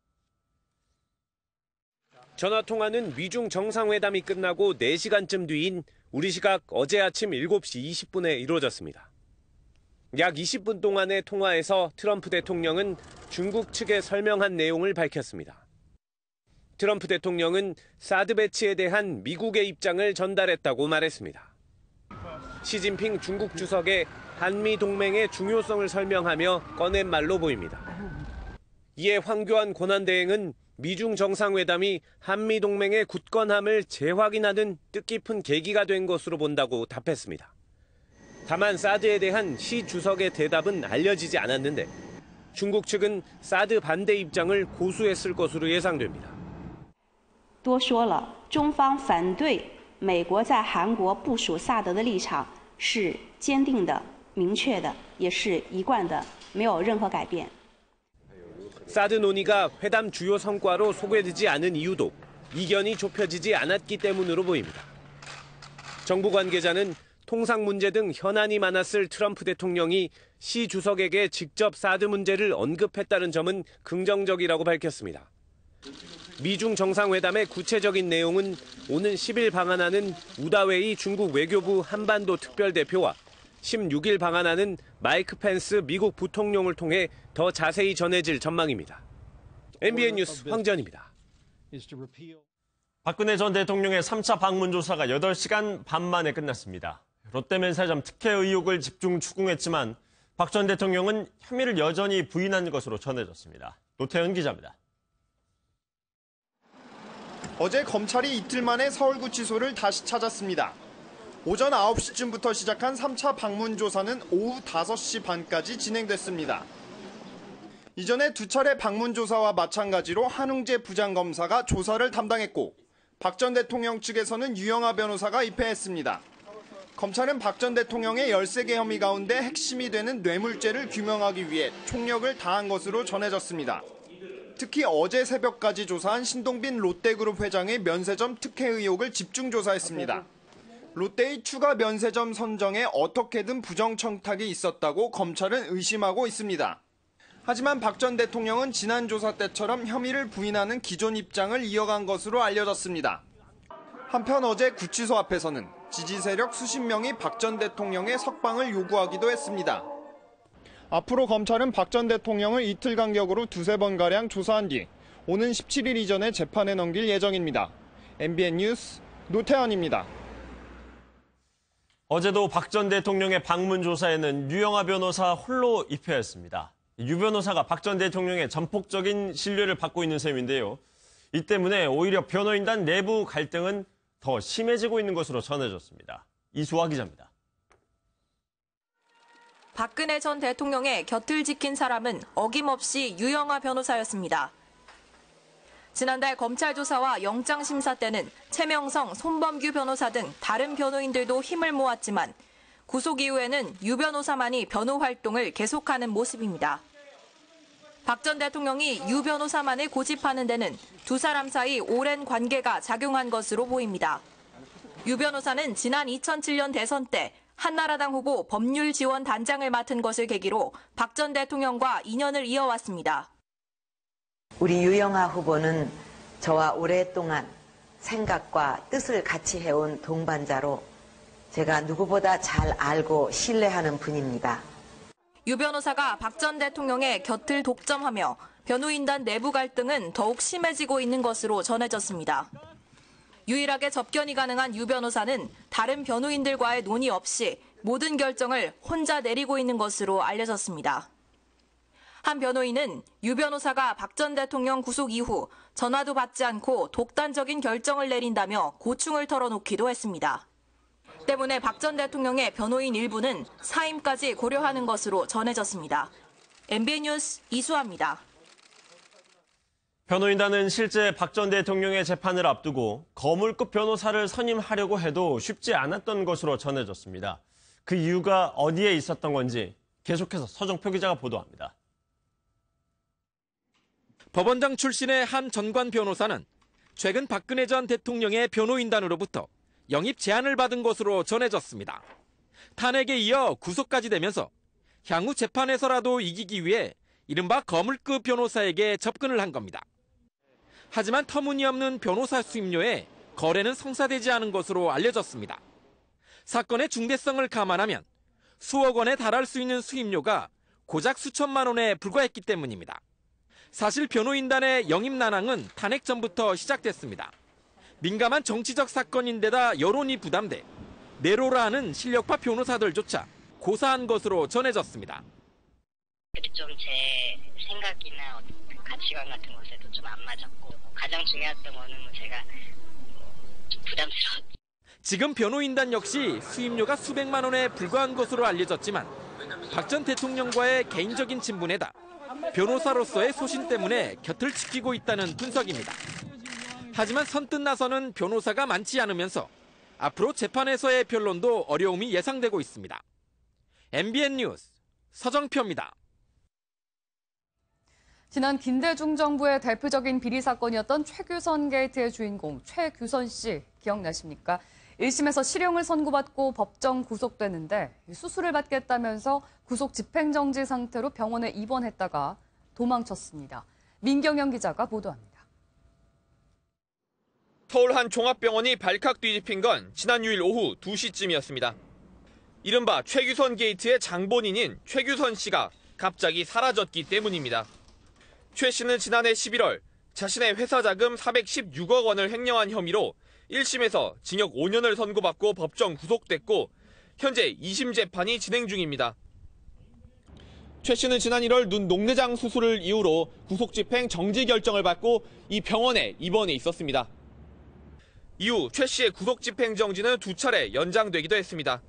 [SPEAKER 8] 전화통화는 미중 정상회담이 끝나고 4시간쯤 뒤인 우리 시각 어제 아침 7시 20분에 이루어졌습니다. 약 20분 동안의 통화에서 트럼프 대통령은 중국 측에 설명한 내용을 밝혔습니다. 트럼프 대통령은 사드 배치에 대한 미국의 입장을 전달했다고 말했습니다. 시진핑 중국 주석의 한미 동맹의 중요성을 설명하며 꺼낸 말로 보입니다. 이에 황교안 권한대행은
[SPEAKER 7] 미중 정상회담이 한미동맹의 굳건함을 재확인하는 뜻깊은 계기가 된 것으로 본다고 답했습니다. 다만 사드에 대한 시 주석의 대답은 알려지지 않았는데 중국 측은 사드 반대 입장을 고수했을 것으로 예상됩니다.
[SPEAKER 9] 多说了，中方反对美国在韩国部署萨德的立场是坚定的、明确的，也是一贯的，没有任何改变。
[SPEAKER 7] 사드 논의가 회담 주요 성과로 소개되지 않은 이유도 이견이 좁혀지지 않았기 때문으로 보입니다. 정부 관계자는 통상 문제 등 현안이 많았을 트럼프 대통령이 시 주석에게 직접 사드 문제를 언급했다는 점은 긍정적이라고 밝혔습니다. 미중 정상회담의 구체적인 내용은 오는 10일 방한하는 우다웨이 중국 외교부 한반도 특별대표와 16일 방한하는 마이크 펜스 미국 부통령을 통해 더 자세히 전해질 전망입니다. MBN 뉴스 황전입니다.
[SPEAKER 1] 박근혜 전 대통령의 3차 방문 조사가 8시간 반 만에 끝났습니다. 롯데면세점 특혜 의혹을 집중 추궁했지만 박 전 대통령은 혐의를 여전히 부인한 것으로 전해졌습니다. 노태현 기자입니다.
[SPEAKER 3] 어제 검찰이 이틀 만에 서울구치소를 다시 찾았습니다. 오전 9시쯤부터 시작한 3차 방문 조사는 오후 5시 반까지 진행됐습니다. 이전에 2차례 방문 조사와 마찬가지로 한웅재 부장검사가 조사를 담당했고 박 전 대통령 측에서는 유영하 변호사가 입회했습니다. 검찰은 박 전 대통령의 13개 혐의 가운데 핵심이 되는 뇌물죄를 규명하기 위해 총력을 다한 것으로 전해졌습니다. 특히 어제 새벽까지 조사한 신동빈 롯데그룹 회장의 면세점 특혜 의혹을 집중 조사했습니다. 롯데의 추가 면세점 선정에 어떻게든 부정청탁이 있었다고 검찰은 의심하고 있습니다. 하지만 박 전 대통령은 지난 조사 때처럼 혐의를 부인하는 기존 입장을 이어간 것으로 알려졌습니다. 한편 어제 구치소 앞에서는 지지 세력 수십 명이 박 전 대통령의 석방을 요구하기도 했습니다. 앞으로 검찰은 박 전 대통령을 이틀 간격으로 2-3번가량 조사한 뒤 오는 17일 이전에 재판에 넘길 예정입니다. MBN 뉴스 노태현입니다.
[SPEAKER 1] 어제도 박 전 대통령의 방문 조사에는 유영하 변호사 홀로 입회했습니다. 유 변호사가 박 전 대통령의 전폭적인 신뢰를 받고 있는 셈인데요. 이 때문에 오히려 변호인단 내부 갈등은 더 심해지고 있는 것으로 전해졌습니다. 이수아 기자입니다.
[SPEAKER 10] 박근혜 전 대통령의 곁을 지킨 사람은 어김없이 유영하 변호사였습니다. 지난달 검찰 조사와 영장 심사 때는 최명성, 손범규 변호사 등 다른 변호인들도 힘을 모았지만 구속 이후에는 유 변호사만이 변호 활동을 계속하는 모습입니다. 박 전 대통령이 유 변호사만을 고집하는 데는 두 사람 사이 오랜 관계가 작용한 것으로 보입니다. 유 변호사는 지난 2007년 대선 때 한나라당 후보 법률 지원 단장을 맡은 것을 계기로 박 전 대통령과 인연을 이어왔습니다.
[SPEAKER 11] 우리 유영하 후보는 저와 오랫동안 생각과 뜻을 같이 해온 동반자로 제가 누구보다 잘 알고 신뢰하는 분입니다.
[SPEAKER 10] 유 변호사가 박 전 대통령의 곁을 독점하며 변호인단 내부 갈등은 더욱 심해지고 있는 것으로 전해졌습니다. 유일하게 접견이 가능한 유 변호사는 다른 변호인들과의 논의 없이 모든 결정을 혼자 내리고 있는 것으로 알려졌습니다. 한 변호인은 유 변호사가 박 전 대통령 구속 이후 전화도 받지 않고 독단적인 결정을 내린다며 고충을 털어놓기도 했습니다. 때문에 박 전 대통령의 변호인 일부는 사임까지 고려하는 것으로 전해졌습니다. MBN 뉴스 이수아입니다.
[SPEAKER 1] 변호인단은 실제 박 전 대통령의 재판을 앞두고 거물급 변호사를 선임하려고 해도 쉽지 않았던 것으로 전해졌습니다. 그 이유가 어디에 있었던 건지 계속해서 서정표 기자가 보도합니다.
[SPEAKER 6] 법원장 출신의 한 전관 변호사는 최근 박근혜 전 대통령의 변호인단으로부터 영입 제안을 받은 것으로 전해졌습니다. 탄핵에 이어 구속까지 되면서 향후 재판에서라도 이기기 위해 이른바 거물급 변호사에게 접근을 한 겁니다. 하지만 터무니없는 변호사 수임료에 거래는 성사되지 않은 것으로 알려졌습니다. 사건의 중대성을 감안하면 수억 원에 달할 수 있는 수임료가 고작 수천만 원에 불과했기 때문입니다. 사실 변호인단의 영입 난항은 탄핵 전부터 시작됐습니다. 민감한 정치적 사건인데다 여론이 부담돼 내로라 하는 실력파 변호사들조차 고사한 것으로 전해졌습니다.
[SPEAKER 12] 좀 제 생각이나 가치관 같은 것에도 좀 안 맞았고 가장 중요했던 거는 제가 좀 부담스러웠죠.
[SPEAKER 17] 지금 변호인단 역시 수임료가 수백만 원에 불과한 것으로 알려졌지만 박 전 대통령과의 개인적인 친분에다 변호사로서의 소신 때문에 곁을 지키고 있다는 분석입니다. 하지만 선뜻 나서는 변호사가 많지 않으면서 앞으로 재판에서의 변론도 어려움이 예상되고 있습니다. MBN 뉴스 서정표입니다.
[SPEAKER 2] 지난 김대중 정부의 대표적인 비리 사건이었던 최규선 게이트의 주인공 최규선 씨 기억나십니까? 1심에서 실형을 선고받고 법정 구속됐는데 수술을 받겠다면서 구속 집행정지 상태로 병원에 입원했다가 도망쳤습니다. 민경영 기자가 보도합니다.
[SPEAKER 13] 서울 한 종합병원이 발칵 뒤집힌 건 지난 6일 오후 2시쯤이었습니다. 이른바 최규선 게이트의 장본인인 최규선 씨가 갑자기 사라졌기 때문입니다. 최 씨는 지난해 11월 자신의 회사 자금 416억 원을 횡령한 혐의로 1심에서 징역 5년을 선고받고 법정 구속됐고 현재 2심 재판이 진행 중입니다. 최 씨는 지난 1월 눈 녹내장 수술을 이유로 구속집행 정지 결정을 받고 이 병원에 입원해 있었습니다. 이후 최 씨의 구속집행 정지는 2차례 연장되기도 했습니다.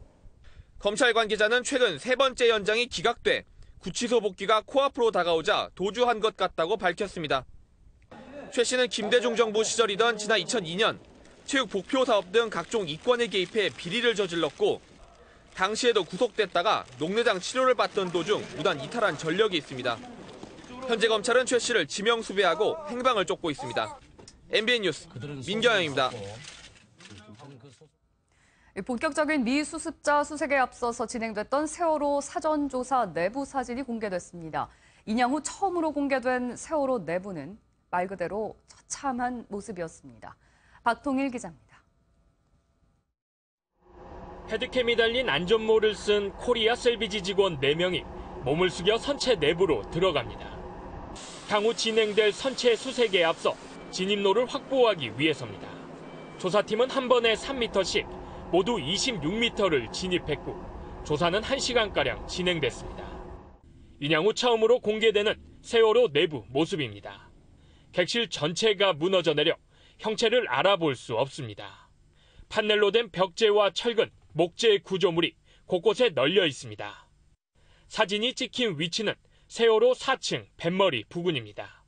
[SPEAKER 13] 검찰 관계자는 최근 3번째 연장이 기각돼 구치소 복귀가 코앞으로 다가오자 도주한 것 같다고 밝혔습니다. 최 씨는 김대중 정부 시절이던 지난 2002년 체육 복표 사업 등 각종 이권에 개입해 비리를 저질렀고 당시에도 구속됐다가 녹내장 치료를 받던 도중 무단 이탈한 전력이 있습니다. 현재 검찰은 최 씨를 지명 수배하고 행방을 쫓고 있습니다. MBN 뉴스 민경영입니다.
[SPEAKER 2] 본격적인 미 수습자 수색에 앞서서 진행됐던 세월호 사전조사 내부 사진이 공개됐습니다. 인양 후 처음으로 공개된 세월호 내부는 말 그대로 처참한 모습이었습니다. 박통일 기자입니다.
[SPEAKER 14] 헤드캠이 달린 안전모를 쓴 코리아 셀비지 직원 4명이 몸을 숙여 선체 내부로 들어갑니다. 향후 진행될 선체 수색에 앞서 진입로를 확보하기 위해서입니다. 조사팀은 한 번에 3m씩 모두 26m를 진입했고 조사는 1시간가량 진행됐습니다. 인양 후 처음으로 공개되는 세월호 내부 모습입니다. 객실 전체가 무너져 내려 형체를 알아볼 수 없습니다. 판넬로 된 벽재와 철근, 목재 구조물이 곳곳에 널려 있습니다. 사진이 찍힌 위치는 세월호 4층 뱃머리 부근입니다.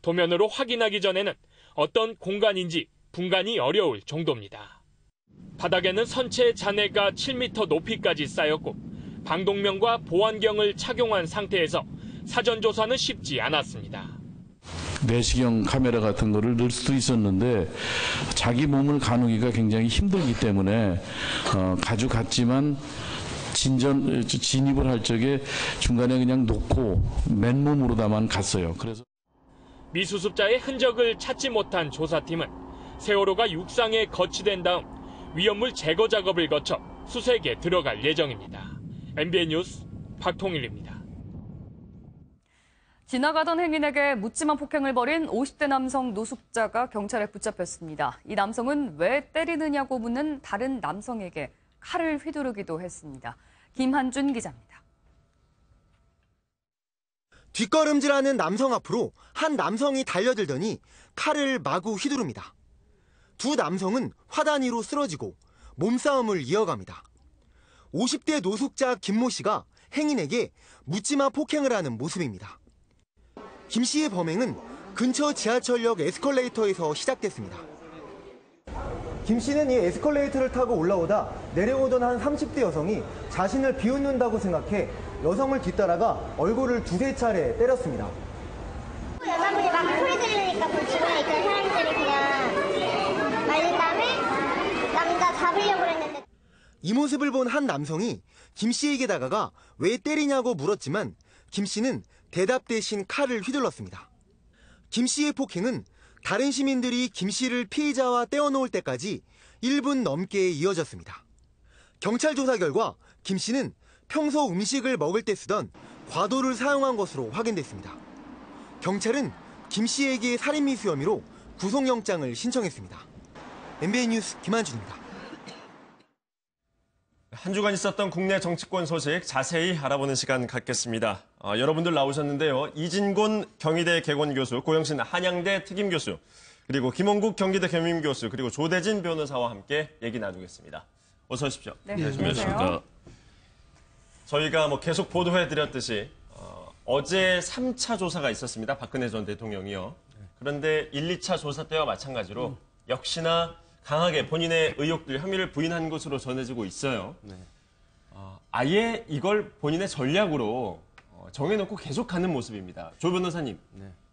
[SPEAKER 14] 도면으로 확인하기 전에는 어떤 공간인지 분간이 어려울 정도입니다. 바닥에는 선체 잔해가 7m 높이까지 쌓였고 방독면과 보안경을 착용한 상태에서 사전조사는 쉽지 않았습니다.
[SPEAKER 15] 내시경 카메라 같은 거를 넣을 수도 있었는데 자기 몸을 가누기가 굉장히 힘들기 때문에 가져갔지만 진입을 할 적에 중간에 그냥 놓고 맨몸으로다만 갔어요. 그래서
[SPEAKER 14] 미수습자의 흔적을 찾지 못한 조사팀은 세월호가 육상에 거치된 다음 위험물 제거 작업을 거쳐 수색에 들어갈 예정입니다. MBN 뉴스 박통일입니다.
[SPEAKER 2] 지나가던 행인에게 묻지마 폭행을 벌인 50대 남성 노숙자가 경찰에 붙잡혔습니다. 이 남성은 왜 때리느냐고 묻는 다른 남성에게 칼을 휘두르기도 했습니다. 김한준 기자입니다.
[SPEAKER 16] 뒷걸음질하는 남성 앞으로 한 남성이 달려들더니 칼을 마구 휘두릅니다. 두 남성은 화단위로 쓰러지고 몸싸움을 이어갑니다. 50대 노숙자 김모 씨가 행인에게 묻지마 폭행을 하는 모습입니다. 김 씨의 범행은 근처 지하철역 에스컬레이터에서 시작됐습니다. 김 씨는 이 에스컬레이터를 타고 올라오다 내려오던 한 30대 여성이 자신을 비웃는다고 생각해 여성을 뒤따라가 얼굴을 2-3차례 때렸습니다.
[SPEAKER 26] 여자분이 막 소리 지르니까 그 주변에 있던 사람들이 그냥 말린 다음에 남자 잡으려고 했는데
[SPEAKER 16] 이 모습을 본 한 남성이 김 씨에게 다가가 왜 때리냐고 물었지만 김 씨는 대답 대신 칼을 휘둘렀습니다. 김 씨의 폭행은 다른 시민들이 김 씨를 피의자와 떼어놓을 때까지 1분 넘게 이어졌습니다. 경찰 조사 결과 김 씨는 평소 음식을 먹을 때 쓰던 과도를 사용한 것으로 확인됐습니다. 경찰은 김 씨에게 살인미수 혐의로 구속영장을 신청했습니다. MBN 뉴스 김한준입니다.
[SPEAKER 1] 한 주간 있었던 국내 정치권 소식 자세히 알아보는 시간 갖겠습니다. 여러분들 나오셨는데요. 이진곤 경희대 개건교수, 고영신 한양대 특임교수, 그리고 김원국 경기대 겸임교수, 그리고 조대진 변호사와 함께 얘기 나누겠습니다. 어서 오십시오.
[SPEAKER 2] 네,
[SPEAKER 1] 안녕하십니까. 저희가 계속 보도해드렸듯이 어제 3차 조사가 있었습니다. 박근혜 전 대통령이요. 그런데 1, 2차 조사 때와 마찬가지로 역시나 강하게 본인의 의혹들, 혐의를 부인한 것으로 전해지고 있어요. 아예 이걸 본인의 전략으로 정해놓고 계속 가는 모습입니다. 조 변호사님,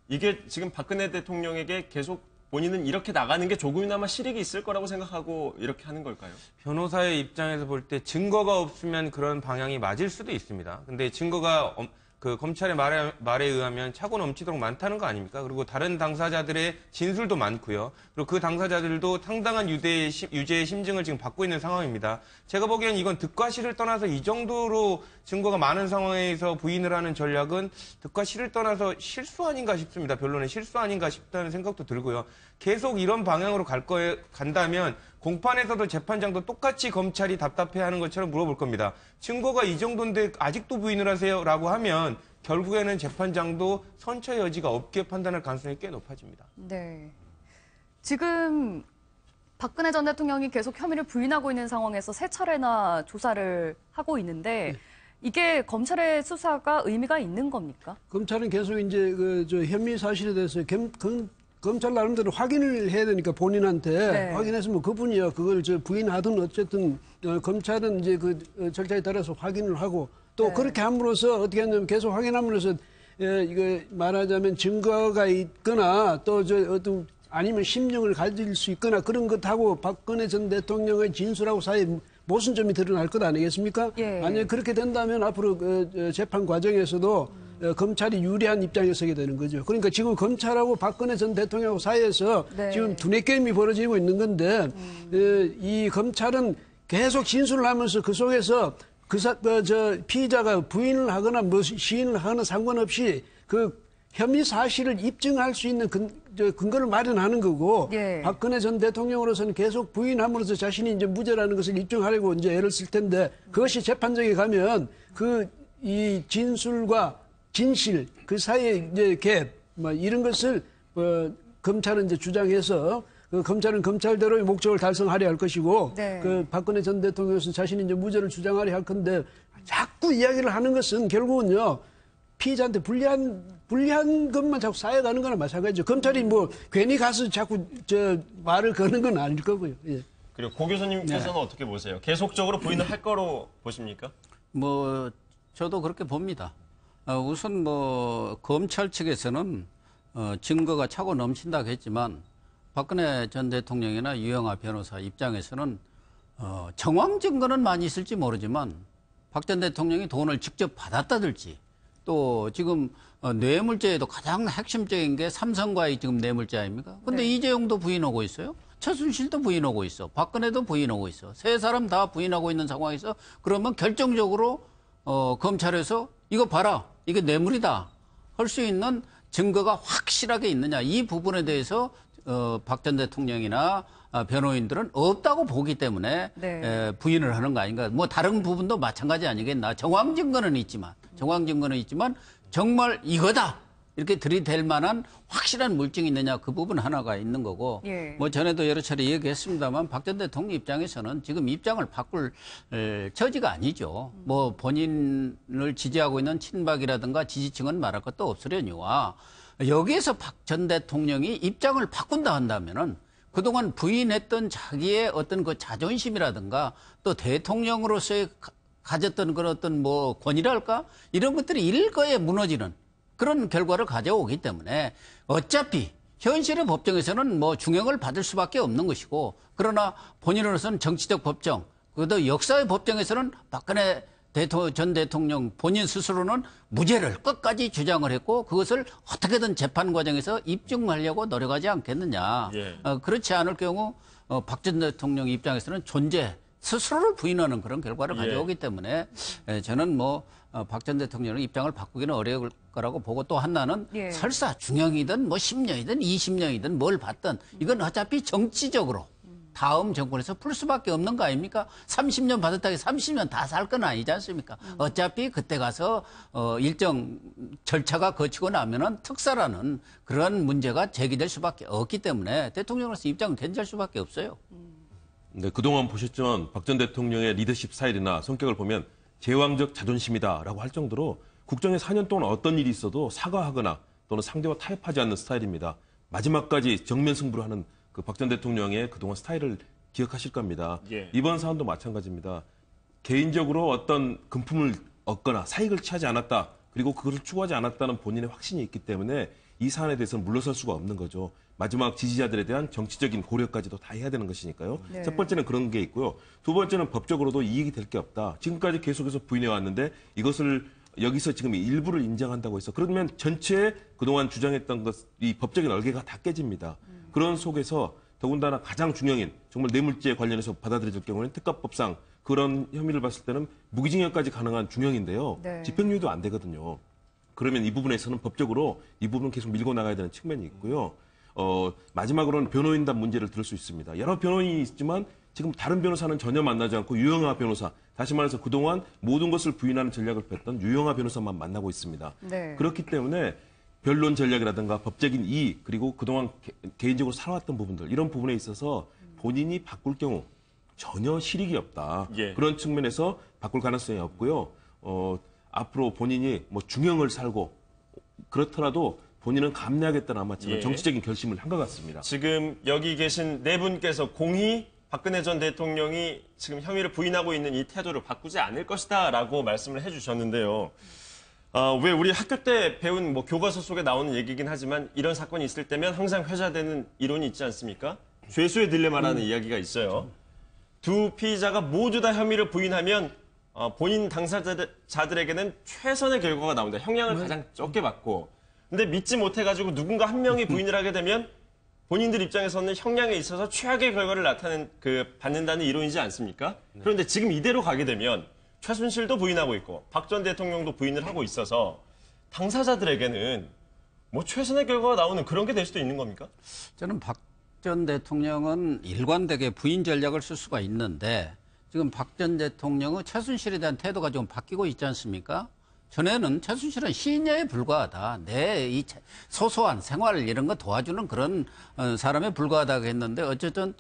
[SPEAKER 1] 이게 지금 박근혜 대통령에게 계속 본인은 이렇게 나가는 게 조금이나마 실익이 있을 거라고 생각하고 이렇게 하는 걸까요?
[SPEAKER 18] 변호사의 입장에서 볼 때 증거가 없으면 그런 방향이 맞을 수도 있습니다. 근데 증거가 검찰의 말에 의하면 차고 넘치도록 많다는 거 아닙니까? 그리고 다른 당사자들의 진술도 많고요. 그리고 그 당사자들도 상당한 유죄의 심증을 지금 받고 있는 상황입니다. 제가 보기엔 이건 득과 실을 떠나서 이 정도로 증거가 많은 상황에서 부인을 하는 전략은 득과 실을 떠나서 실수 아닌가 싶습니다. 변론의 실수 아닌가 싶다는 생각도 들고요. 계속 이런 방향으로 간다면 공판에서도 재판장도 똑같이 검찰이 답답해하는 것처럼 물어볼 겁니다. 증거가 이 정도인데 아직도 부인을 하세요라고 하면 결국에는 재판장도 선처의 여지가 없게 판단할 가능성이 꽤 높아집니다.
[SPEAKER 2] 네. 지금 박근혜 전 대통령이 계속 혐의를 부인하고 있는 상황에서 3차례나 조사를 하고 있는데 이게 검찰의 수사가 의미가 있는 겁니까?
[SPEAKER 19] 검찰은 계속 이제 혐의 사실에 대해서 검찰 나름대로 확인을 해야 되니까 본인한테 확인했으면 그분이야 그걸 부인하든 어쨌든 검찰은 이제 그 절차에 따라서 확인을 하고 또 그렇게 함으로써 어떻게 하냐면 계속 확인함으로써 이거 말하자면 증거가 있거나 또 어떤 아니면 심증을 가질 수 있거나 그런 것하고 박근혜 전 대통령의 진술하고 사이에 모순점이 드러날 것 아니겠습니까? 만약에 그렇게 된다면 앞으로 재판 과정에서도 검찰이 유리한 입장에 서게 되는 거죠. 그러니까 지금 검찰하고 박근혜 전 대통령하고 사이에서 지금 두뇌 게임이 벌어지고 있는 건데 이 검찰은 계속 진술을 하면서 그 속에서 피의자가 부인을 하거나 시인을 하거나 상관없이 그 혐의 사실을 입증할 수 있는 근거를 마련하는 거고 박근혜 전 대통령으로서는 계속 부인함으로써 자신이 이제 무죄라는 것을 입증하려고 이제 애를 쓸 텐데 그것이 재판정에 가면 이 진술과 진실 그 사이에 이제 갭 이런 것을 검찰은 이제 주장해서 검찰은 검찰대로의 목적을 달성하려 할 것이고 그 박근혜 전 대통령으로서 자신이 이제 무죄를 주장하려 할 건데 자꾸 이야기를 하는 것은 결국은요 피의자한테 불리한 것만 자꾸 쌓여가는 거나 마찬가지죠. 검찰이 괜히 가서 자꾸 말을 거는 건 아닐 거고요. 예.
[SPEAKER 1] 그리고 고 교수님께서는 어떻게 보세요? 계속적으로 부인을 할 거로 보십니까?
[SPEAKER 20] 저도 그렇게 봅니다. 우선 검찰 측에서는 증거가 차고 넘친다고 했지만 박근혜 전 대통령이나 유영하 변호사 입장에서는 정황 증거는 많이 있을지 모르지만 박 전 대통령이 돈을 직접 받았다든지 또 지금 뇌물죄에도 가장 핵심적인 게 삼성과의 지금 뇌물죄 아닙니까? 근데 이재용도 부인하고 있어요. 최순실도 부인하고 있어. 박근혜도 부인하고 있어. 세 사람 다 부인하고 있는 상황에서 그러면 결정적으로 검찰에서 이거 봐라. 이게 뇌물이다. 할 수 있는 증거가 확실하게 있느냐. 이 부분에 대해서 박 전 대통령이나 변호인들은 없다고 보기 때문에 부인을 하는 거 아닌가. 다른 부분도 마찬가지 아니겠나. 정황 증거는 있지만 정말 이거다. 이렇게 들이댈 만한 확실한 물증이 있느냐 그 부분 하나가 있는 거고 전에도 여러 차례 얘기했습니다만 박 전 대통령 입장에서는 지금 입장을 바꿀 처지가 아니죠. 본인을 지지하고 있는 친박이라든가 지지층은 말할 것도 없으려니와 여기에서 박 전 대통령이 입장을 바꾼다 한다면은 그동안 부인했던 자기의 어떤 그 자존심이라든가 또 대통령으로서의 가졌던 그런 어떤 권위랄까 이런 것들이 일거에 무너지는 그런 결과를 가져오기 때문에 어차피 현실의 법정에서는 중형을 받을 수밖에 없는 것이고 그러나 본인으로서는 정치적 법정 그것도 역사의 법정에서는 박근혜 전 대통령 본인 스스로는 무죄를 끝까지 주장을 했고 그것을 어떻게든 재판 과정에서 입증하려고 노력하지 않겠느냐. 그렇지 않을 경우 박 전 대통령 입장에서는 존재 스스로를 부인하는 그런 결과를 가져오기 때문에 저는 박 전 대통령의 입장을 바꾸기는 어려울 거라고 보고 또 하나는 설사 중형이든 10년이든 20년이든 뭘 받든 이건 어차피 정치적으로 다음 정권에서 풀 수밖에 없는 거 아닙니까? 30년 받았다고 30년 다 살 건 아니지 않습니까? 어차피 그때 가서 일정 절차가 거치고 나면은 특사라는 그런 문제가 제기될 수밖에 없기 때문에 대통령으로서 입장은 견제할 수밖에 없어요.
[SPEAKER 4] 네, 그동안 보셨지만 박 전 대통령의 리더십 스타일이나 성격을 보면 제왕적 자존심이다라고 할 정도로 국정에 4년 동안 어떤 일이 있어도 사과하거나 또는 상대와 타협하지 않는 스타일입니다. 마지막까지 정면 승부를 하는 그 박 전 대통령의 그동안 스타일을 기억하실 겁니다.
[SPEAKER 1] 예.
[SPEAKER 4] 이번 사안도 마찬가지입니다. 개인적으로 어떤 금품을 얻거나 사익을 취하지 않았다. 그리고 그것을 추구하지 않았다는 본인의 확신이 있기 때문에 이 사안에 대해서는 물러설 수가 없는 거죠. 마지막 지지자들에 대한 정치적인 고려까지도 다 해야 되는 것이니까요.
[SPEAKER 1] 네.
[SPEAKER 4] 첫 번째는 그런 게 있고요. 두 번째는 법적으로도 이익이 될 게 없다. 지금까지 계속해서 부인해 왔는데 이것을 여기서 지금 일부를 인정한다고 해서 그러면 전체 그동안 주장했던 것, 이 법적인 얼개가 다 깨집니다. 그런 속에서 더군다나 가장 중형인 정말 뇌물죄 관련해서 받아들여질 경우에는 특가법상 그런 혐의를 봤을 때는 무기징역까지 가능한 중형인데요.
[SPEAKER 2] 네.
[SPEAKER 4] 집행유예도 안 되거든요. 그러면 이 부분에서는 법적으로 이 부분은 계속 밀고 나가야 되는 측면이 있고요. 마지막으로는 변호인단 문제를 들을 수 있습니다. 여러 변호인이 있지만 지금 다른 변호사는 전혀 만나지 않고 유영하 변호사, 다시 말해서 그동안 모든 것을 부인하는 전략을 폈던 유영하 변호사만 만나고 있습니다.
[SPEAKER 2] 네.
[SPEAKER 4] 그렇기 때문에 변론 전략이라든가 법적인 이의 그리고 그동안 개인적으로 살아왔던 부분들 이런 부분에 있어서 본인이 바꿀 경우 전혀 실익이 없다.
[SPEAKER 1] 예.
[SPEAKER 4] 그런 측면에서 바꿀 가능성이 없고요. 앞으로 본인이 뭐 중형을 살고 그렇더라도 본인은 감내하겠다는 아마 지금
[SPEAKER 1] 예.
[SPEAKER 4] 정치적인 결심을 한 것 같습니다.
[SPEAKER 1] 지금 여기 계신 네 분께서 공히 박근혜 전 대통령이 지금 혐의를 부인하고 있는 이 태도를 바꾸지 않을 것이다라고 말씀을 해주셨는데요. 왜 우리 학교 때 배운 뭐 교과서 속에 나오는 얘기긴 하지만 이런 사건이 있을 때면 항상 회자되는 이론이 있지 않습니까? 죄수의 딜레마라는 이야기가 있어요. 두 피의자가 모두 다 혐의를 부인하면 본인 당사자들에게는 최선의 결과가 나온다. 형량을 가장 적게 받고. 근데 믿지 못해가지고 누군가 한 명이 부인을 하게 되면 본인들 입장에서는 형량에 있어서 최악의 결과를 받는다는 이론이지 않습니까? 그런데 지금 이대로 가게 되면 최순실도 부인하고 있고 박 전 대통령도 부인을 하고 있어서 당사자들에게는 뭐 최선의 결과가 나오는 그런 게 될 수도 있는 겁니까?
[SPEAKER 20] 저는 박 전 대통령은 일관되게 부인 전략을 쓸 수가 있는데 지금 박 전 대통령은 최순실에 대한 태도가 좀 바뀌고 있지 않습니까? 전에는 최순실은 시인녀에 불과하다. 내 이 소소한 생활 이런 거 도와주는 그런 사람에 불과하다고 했는데 어쨌든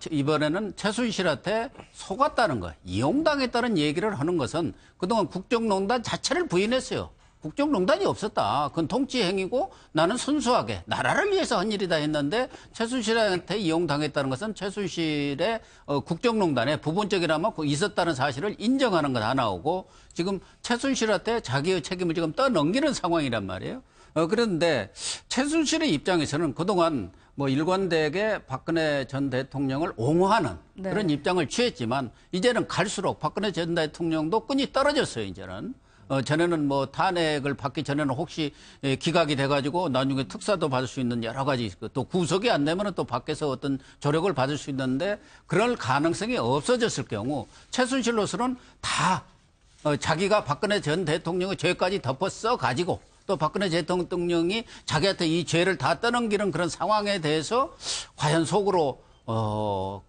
[SPEAKER 20] 이번에는 최순실한테 속았다는 거, 이용당했다는 얘기를 하는 것은 그동안 국정농단 자체를 부인했어요. 국정농단이 없었다. 그건 통치행위고 나는 순수하게 나라를 위해서 한 일이다 했는데 최순실한테 이용당했다는 것은 최순실의 국정농단에 부분적이나마 있었다는 사실을 인정하는 것 하나오고 지금 최순실한테 자기의 책임을 지금 떠넘기는 상황이란 말이에요. 그런데 최순실의 입장에서는 그동안 뭐 일관되게 박근혜 전 대통령을 옹호하는
[SPEAKER 2] 네.
[SPEAKER 20] 그런 입장을 취했지만 이제는 갈수록 박근혜 전 대통령도 끈이 떨어졌어요, 이제는. 전에는 뭐 탄핵을 받기 전에는 혹시 기각이 돼가지고 나중에 특사도 받을 수 있는 여러 가지 또 구속이 안 되면 또 밖에서 어떤 조력을 받을 수 있는데 그럴 가능성이 없어졌을 경우 최순실로서는 다 자기가 박근혜 전 대통령의 죄까지 덮어 써가지고 또 박근혜 대통령이 자기한테 이 죄를 다 떠넘기는 그런 상황에 대해서 과연 속으로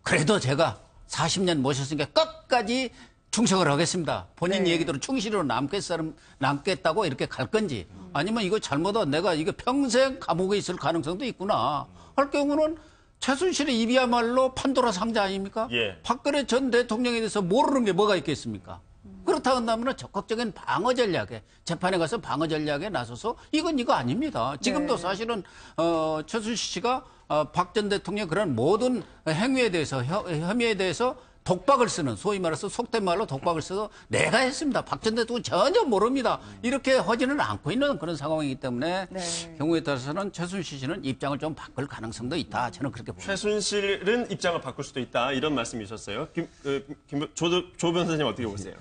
[SPEAKER 20] 그래도 제가 40년 모셨으니까 끝까지 충성을 하겠습니다. 본인
[SPEAKER 2] 네.
[SPEAKER 20] 얘기대로 충실히로 남겠다고 이렇게 갈 건지 아니면 이거 잘못하면 내가 이거 평생 감옥에 있을 가능성도 있구나 할 경우는 최순실의 입이야말로 판도라 상자 아닙니까?
[SPEAKER 1] 예.
[SPEAKER 20] 박근혜 전 대통령에 대해서 모르는 게 뭐가 있겠습니까? 그렇다 한다면 적극적인 방어 전략에 재판에 가서 방어 전략에 나서서 이건 이거 아닙니다. 지금도
[SPEAKER 2] 네.
[SPEAKER 20] 사실은 최순실 씨가 박 전 대통령 그런 모든 행위에 대해서 혐의에 대해서 독박을 쓰는 소위 말해서 속된 말로 독박을 써서 내가 했습니다. 박 전 대통령 전혀 모릅니다. 이렇게 하지는 않고 있는 그런 상황이기 때문에
[SPEAKER 2] 네.
[SPEAKER 20] 경우에 따라서는 최순실 씨는 입장을 좀 바꿀 가능성도 있다. 저는 그렇게 봅니다.
[SPEAKER 1] 최순실은 입장을 바꿀 수도 있다. 이런 말씀이셨어요. 조 변호사님 어떻게 보세요?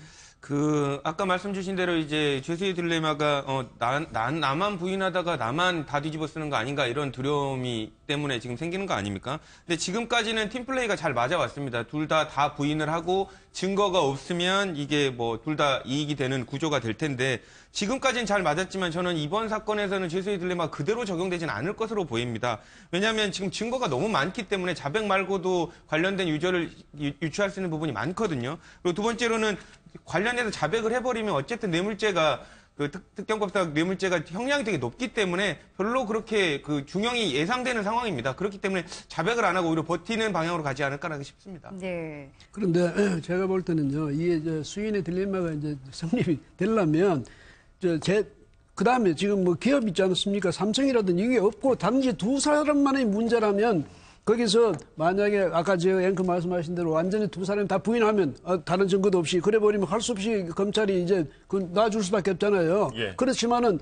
[SPEAKER 18] 아까 말씀 주신 대로 이제 죄수의 딜레마가, 나만 부인하다가 나만 다 뒤집어 쓰는 거 아닌가 이런 두려움이 때문에 지금 생기는 거 아닙니까? 근데 지금까지는 팀플레이가 잘 맞아왔습니다. 둘 다 부인을 하고 증거가 없으면 이게 뭐 둘 다 이익이 되는 구조가 될 텐데 지금까지는 잘 맞았지만 저는 이번 사건에서는 죄수의 딜레마 그대로 적용되지는 않을 것으로 보입니다. 왜냐하면 지금 증거가 너무 많기 때문에 자백 말고도 관련된 유죄를 유추할 수 있는 부분이 많거든요. 그리고 두 번째로는 관련해서 자백을 해버리면 어쨌든 뇌물죄가 특경법상 뇌물죄가 형량이 되게 높기 때문에 별로 그렇게 중형이 예상되는 상황입니다. 그렇기 때문에 자백을 안 하고 오히려 버티는 방향으로 가지 않을까 싶습니다.
[SPEAKER 2] 네.
[SPEAKER 19] 그런데 제가 볼 때는요, 이게 수인의 딜레마가 이제 성립이 되려면 그 다음에 지금 뭐 기업 있지 않습니까? 삼성이라든지 이게 없고 단지 두 사람만의 문제라면 거기서 만약에 아까 저 앵커 말씀하신 대로 완전히 두 사람이 다 부인하면 다른 증거도 없이 그래버리면 할 수 없이 검찰이 이제 놔줄 수밖에 없잖아요.
[SPEAKER 1] 예.
[SPEAKER 19] 그렇지만은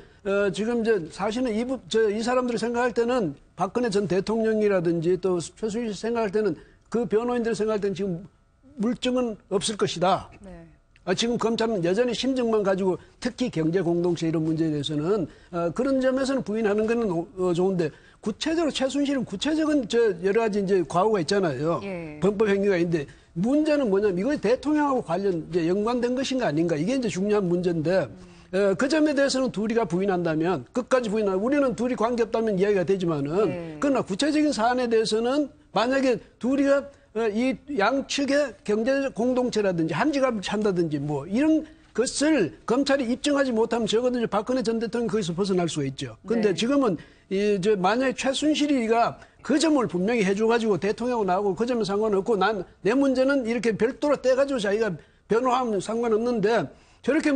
[SPEAKER 19] 지금 이제 사실은 이 사람들이 생각할 때는 박근혜 전 대통령이라든지 또 최순실 씨 생각할 때는 그 변호인들이 생각할 때는 지금 물증은 없을 것이다.
[SPEAKER 2] 네.
[SPEAKER 19] 지금 검찰은 여전히 심증만 가지고 특히 경제 공동체 이런 문제에 대해서는 그런 점에서는 부인하는 건 좋은데 구체적으로 최순실은 구체적인 여러 가지 이제 과오가 있잖아요.
[SPEAKER 2] 예.
[SPEAKER 19] 범법 행위가 있는데 문제는 뭐냐면 이거 대통령하고 이제 연관된 것인가 아닌가 이게 이제 중요한 문제인데 그 점에 대해서는 둘이가 부인한다면 끝까지 부인하고 우리는 둘이 관계없다면 이야기가 되지만은 그러나 구체적인 사안에 대해서는 만약에 둘이가 이 양측의 경제적 공동체라든지 한 지갑을 찬다든지 뭐 이런 것을 검찰이 입증하지 못하면 적어도 박근혜 전 대통령이 거기서 벗어날 수가 있죠. 그런데 지금은 만약에 최순실이가 그 점을 분명히 해줘가지고 대통령하고 나하고 그 점은 상관없고 내 문제는 이렇게 별도로 떼가지고 자기가 변호하면 상관없는데 저렇게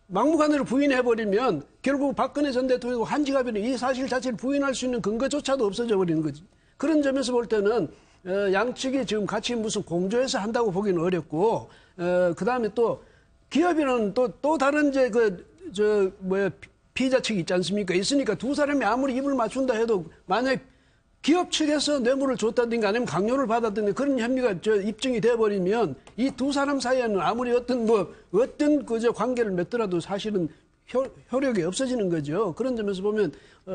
[SPEAKER 19] 막무가내로 부인해버리면 결국 박근혜 전 대통령하고 한 지갑이는 이 사실 자체를 부인할 수 있는 근거조차도 없어져 버리는 거지. 그런 점에서 볼 때는 양측이 지금 같이 무슨 공조해서 한다고 보기는 어렵고, 그 다음에 또 기업이라는 또 다른 피의자 측이 있지 않습니까? 있으니까 두 사람이 아무리 입을 맞춘다 해도 만약 기업 측에서 뇌물을 줬다든가 아니면 강요를 받았든가 그런 혐의가 입증이 돼버리면 이 두 사람 사이에는 아무리 어떤 관계를 맺더라도 사실은 효력이 없어지는 거죠. 그런 점에서 보면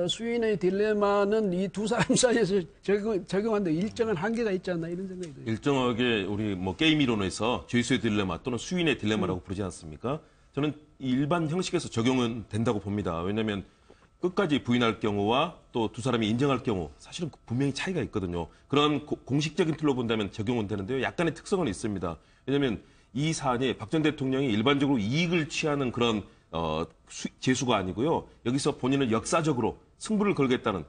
[SPEAKER 19] 수인의 딜레마는 이 두 사람 사이에서 적용하는데 일정한 한계가 있지 않나 이런 생각이 들어요.
[SPEAKER 4] 일정하게 우리 게임 이론에서 죄수의 딜레마 또는 수인의 딜레마라고 부르지 않습니까? 저는 일반 형식에서 적용은 된다고 봅니다. 왜냐하면 끝까지 부인할 경우와 또 두 사람이 인정할 경우 사실은 분명히 차이가 있거든요. 그런 공식적인 틀로 본다면 적용은 되는데요. 약간의 특성은 있습니다. 왜냐하면 이 사안이 박 전 대통령이 일반적으로 이익을 취하는 그런 재수가 아니고요. 여기서 본인은 역사적으로 승부를 걸겠다는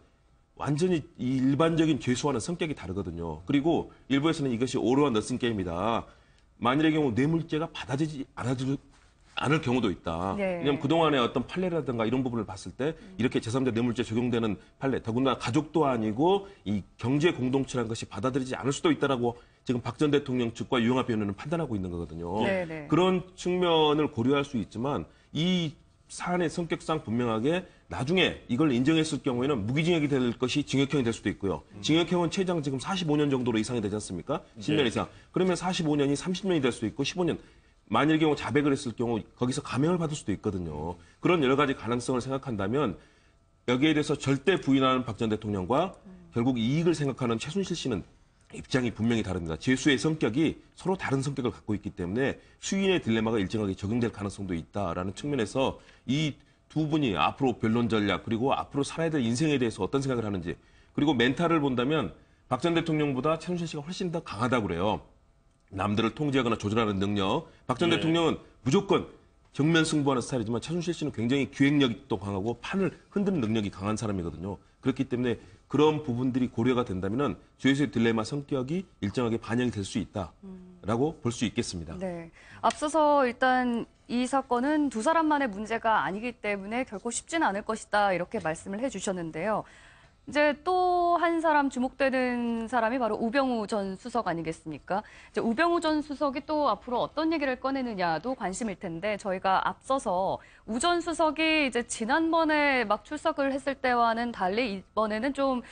[SPEAKER 4] 완전히 일반적인 죄수와는 성격이 다르거든요. 그리고 일부에서는 이것이 오로와 너슨 게임이다. 만일의 경우 뇌물죄가 받아들이지 않을 경우도 있다.
[SPEAKER 2] 네.
[SPEAKER 4] 왜냐하면 그동안의 어떤 판례라든가 이런 부분을 봤을 때 이렇게 제3자 뇌물죄 적용되는 판례, 더군다나 가족도 아니고 이 경제 공동체라는 것이 받아들이지 않을 수도 있다라고 지금 박 전 대통령 측과 유영하 변호인은 판단하고 있는 거거든요.
[SPEAKER 2] 네.
[SPEAKER 4] 그런 측면을 고려할 수 있지만 이 사안의 성격상 분명하게 나중에 이걸 인정했을 경우에는 무기징역이 될 것이 징역형이 될 수도 있고요. 징역형은 최장 지금 45년 정도로 이상이 되지 않습니까? 10년 이상. 그러면 45년이 30년이 될 수도 있고 15년. 만일 경우 자백을 했을 경우 거기서 감형을 받을 수도 있거든요. 그런 여러 가지 가능성을 생각한다면 여기에 대해서 절대 부인하는 박 전 대통령과 결국 이익을 생각하는 최순실 씨는 입장이 분명히 다릅니다. 죄수의 성격이 서로 다른 성격을 갖고 있기 때문에 수인의 딜레마가 일정하게 적용될 가능성도 있다라는 측면에서 이 두 분이 앞으로 변론 전략 그리고 앞으로 살아야 될 인생에 대해서 어떤 생각을 하는지 그리고 멘탈을 본다면 박 전 대통령보다 최순실 씨가 훨씬 더 강하다고 그래요. 남들을 통제하거나 조절하는 능력. 박 전 대통령은 무조건 정면 승부하는 스타일이지만 최순실 씨는 굉장히 기획력도 강하고 판을 흔드는 능력이 강한 사람이거든요. 그렇기 때문에 그런 부분들이 고려가 된다면 죄수의 딜레마 성격이 일정하게 반영이 될 수 있다라고 볼 수 있겠습니다.
[SPEAKER 2] 네. 앞서서 일단 이 사건은 두 사람만의 문제가 아니기 때문에 결코 쉽지는 않을 것이다 이렇게 말씀을 해주셨는데요. 이제 또 한 사람 주목되는 사람이 바로 우병우 전 수석 아니겠습니까? 이제 우병우 전 수석이 또 앞으로 어떤 얘기를 꺼내느냐도 관심일 텐데 저희가 앞서서 우 전 수석이 이제 지난번에 막 출석을 했을 때와는 달리 이번에는 좀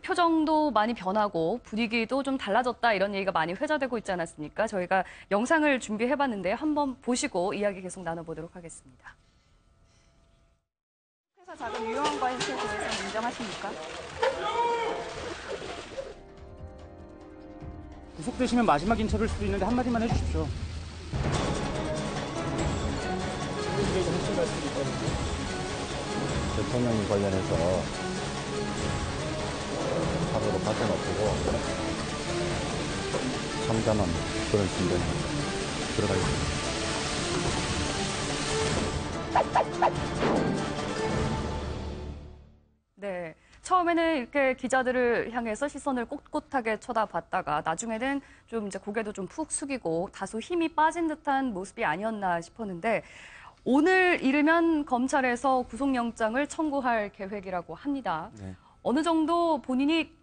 [SPEAKER 2] 표정도 많이 변하고 분위기도 좀 달라졌다 이런 얘기가 많이 회자되고 있지 않았습니까? 저희가 영상을 준비해봤는데 한번 보시고 이야기 계속 나눠보도록 하겠습니다.
[SPEAKER 5] 회사 자금 유용한 거에 대해서 인정하십니까?
[SPEAKER 21] 구속되시면 마지막 인터뷰일 수도 있는데 한마디만 해주십시오.
[SPEAKER 22] 대통령 관련해서 사고로 발전 없고 참담한 그런 진전이 들어가 있습니다.
[SPEAKER 2] 네. 처음에는 이렇게 기자들을 향해서 시선을 꼿꼿하게 쳐다봤다가 나중에는 좀 이제 고개도 좀 푹 숙이고 다소 힘이 빠진 듯한 모습이 아니었나 싶었는데 오늘 이르면 검찰에서 구속영장을 청구할 계획이라고 합니다.
[SPEAKER 18] 네.
[SPEAKER 2] 어느 정도 본인이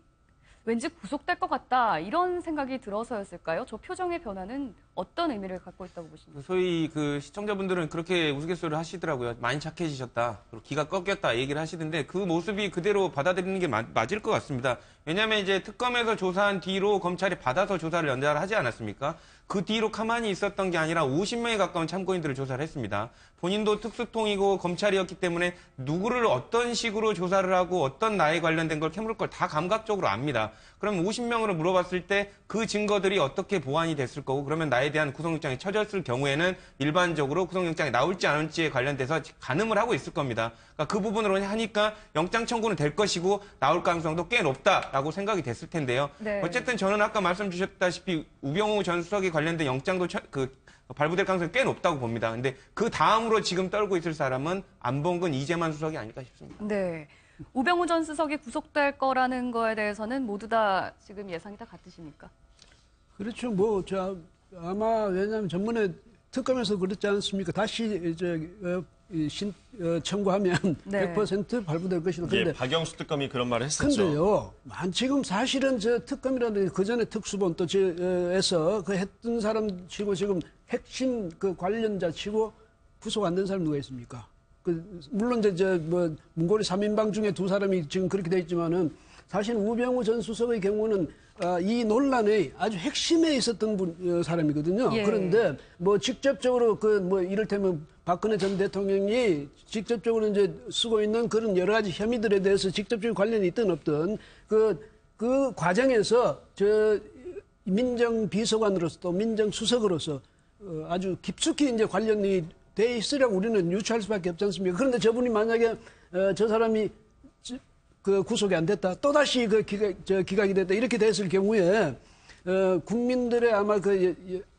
[SPEAKER 2] 왠지 구속될 것 같다 이런 생각이 들어서였을까요? 저 표정의 변화는 어떤 의미를 갖고 있다고 보십니까?
[SPEAKER 18] 소위 그 시청자분들은 그렇게 우스갯소리를 하시더라고요. 많이 착해지셨다. 그리고 기가 꺾였다 얘기를 하시던데 그 모습이 그대로 받아들이는 게 맞을 것 같습니다. 왜냐하면 이제 특검에서 조사한 뒤로 검찰이 받아서 조사를 연달하지 않았습니까? 그 뒤로 가만히 있었던 게 아니라 50명에 가까운 참고인들을 조사를 했습니다. 본인도 특수통이고 검찰이었기 때문에 누구를 어떤 식으로 조사를 하고 어떤 나에 관련된 걸 캐물을 걸 다 감각적으로 압니다. 그럼 50명으로 물어봤을 때 그 증거들이 어떻게 보완이 됐을 거고 그러면 나에 대한 구속영장이 쳐졌을 경우에는 일반적으로 구속영장이 나올지 안 올지에 관련돼서 가늠을 하고 있을 겁니다. 그러니까 그 부분으로 하니까 영장 청구는 될 것이고 나올 가능성도 꽤 높다라고 생각이 됐을 텐데요.
[SPEAKER 2] 네.
[SPEAKER 18] 어쨌든 저는 아까 말씀 주셨다시피 우병우 전 수석에 관련된 영장도 발부될 가능성이 꽤 높다고 봅니다. 근데 그 다음으로 지금 떨고 있을 사람은 안봉근 이재만 수석이 아닐까 싶습니다.
[SPEAKER 2] 네. 우병우 전 수석이 구속될 거라는 거에 대해서는 모두 다 지금 예상이 다 같으십니까?
[SPEAKER 19] 그렇죠. 아마 왜냐하면 전번에 특검에서 그렇지 않습니까? 다시 이제 청구하면
[SPEAKER 2] 네.
[SPEAKER 19] 100% 발부될 것이다.
[SPEAKER 1] 예, 박영수 특검이 그런 말을 했었죠.
[SPEAKER 19] 근데요, 지금 사실은 저 특검이라든지 그 전에 특수본 또 에서 그 했던 사람 치고 지금 핵심 그 관련자 치고 구속 안 된 사람 누가 있습니까? 물론 문고리 3인방 중에 2사람이 지금 그렇게 돼 있지만은 사실 우병우 전 수석의 경우는 이 논란의 아주 핵심에 있었던 사람이거든요.
[SPEAKER 2] 예.
[SPEAKER 19] 그런데 직접적으로 이를테면 박근혜 전 대통령이 직접적으로 이제 쓰고 있는 그런 여러 가지 혐의들에 대해서 직접적인 관련이 있든 없든 그 과정에서 민정비서관으로서 또 민정수석으로서 아주 깊숙이 이제 관련이 돼 있으라고 우리는 유추할 수밖에 없지 않습니까? 그런데 저분이 만약에 저 사람이 구속이 안 됐다, 또다시 기각이 됐다 이렇게 됐을 경우에 국민들의 아마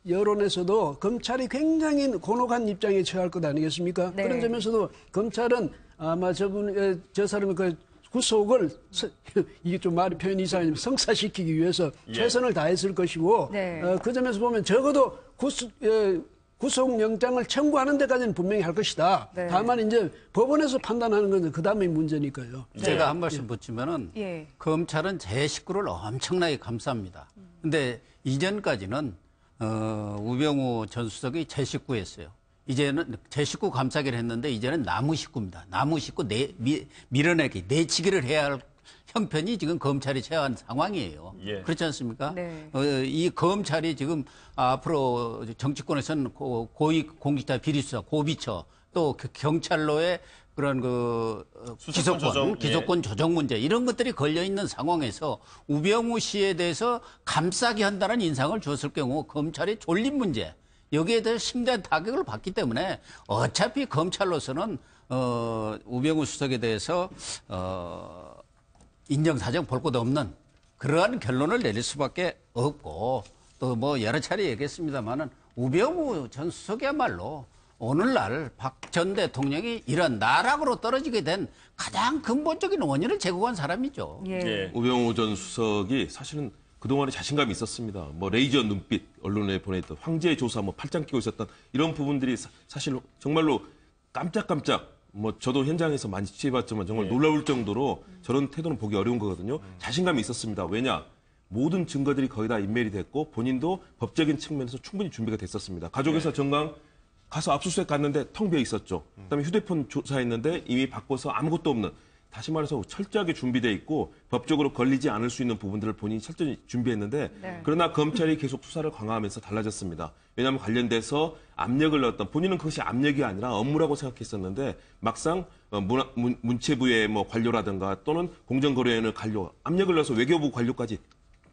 [SPEAKER 19] 여론에서도 검찰이 굉장히 곤혹한 입장에 처할 것 아니겠습니까?
[SPEAKER 2] 네.
[SPEAKER 19] 그런 점에서도 검찰은 아마 저 사람의 구속을 이게 좀 말이 표현이 이상하지만 성사시키기 위해서 최선을 다했을 것이고
[SPEAKER 2] 네.
[SPEAKER 19] 그 점에서 보면 적어도 구속영장을 청구하는 데까지는 분명히 할 것이다.
[SPEAKER 2] 네.
[SPEAKER 19] 다만 이제 법원에서 판단하는 건 그 다음의 문제니까요.
[SPEAKER 20] 제가 한 말씀 붙이면은 검찰은 제 식구를 엄청나게 감쌉니다. 근데 이전까지는 우병우 전 수석이 제 식구였어요. 이제는 제 식구 감싸기를 했는데 이제는 나무 식구입니다. 나무 식구 밀어내기, 내치기를 해야 할 형편이 지금 검찰이 처한 상황이에요.
[SPEAKER 1] 예.
[SPEAKER 20] 그렇지 않습니까?
[SPEAKER 2] 네.
[SPEAKER 20] 이 검찰이 지금 앞으로 정치권에서는 고위공직자 비리수사, 고비처, 또 경찰로의 그런 기소권 조정 문제 이런 것들이 걸려 있는 상황에서 우병우 씨에 대해서 감싸게 한다는 인상을 줬을 경우 검찰의 존립 문제 여기에 대해서 심대한 타격을 받기 때문에 어차피 검찰로서는 우병우 수석에 대해서 인정사정 볼 것 없는 그러한 결론을 내릴 수밖에 없고 또 여러 차례 얘기했습니다만은 우병우 전 수석이야말로 오늘날 박 전 대통령이 이런 나락으로 떨어지게 된 가장 근본적인 원인을 제공한 사람이죠.
[SPEAKER 2] 예.
[SPEAKER 4] 우병우 전 수석이 사실은 그동안에 자신감이 있었습니다. 레이저 눈빛 언론에 보냈던 황제 조사 팔짱 끼고 있었던 이런 부분들이 사실 정말로 깜짝깜짝 저도 현장에서 많이 지켜봤지만 정말 놀라울 정도로 저런 태도는 보기 어려운 거거든요. 자신감이 있었습니다. 왜냐? 모든 증거들이 거의 다 인멸이 됐고 본인도 법적인 측면에서 충분히 준비가 됐었습니다. 가족회사 정강 가서 압수수색 갔는데 텅 비어 있었죠. 그다음에 휴대폰 조사했는데 이미 바꿔서 아무것도 없는 다시 말해서 철저하게 준비돼 있고 법적으로 걸리지 않을 수 있는 부분들을 본인이 철저히 준비했는데
[SPEAKER 2] 네.
[SPEAKER 4] 그러나 검찰이 계속 수사를 강화하면서 달라졌습니다. 왜냐하면 관련돼서 압력을 넣었던 본인은 그것이 압력이 아니라 업무라고 생각했었는데 막상 문체부의 뭐 관료라든가 또는 공정거래위원회 관료 압력을 넣어서 외교부 관료까지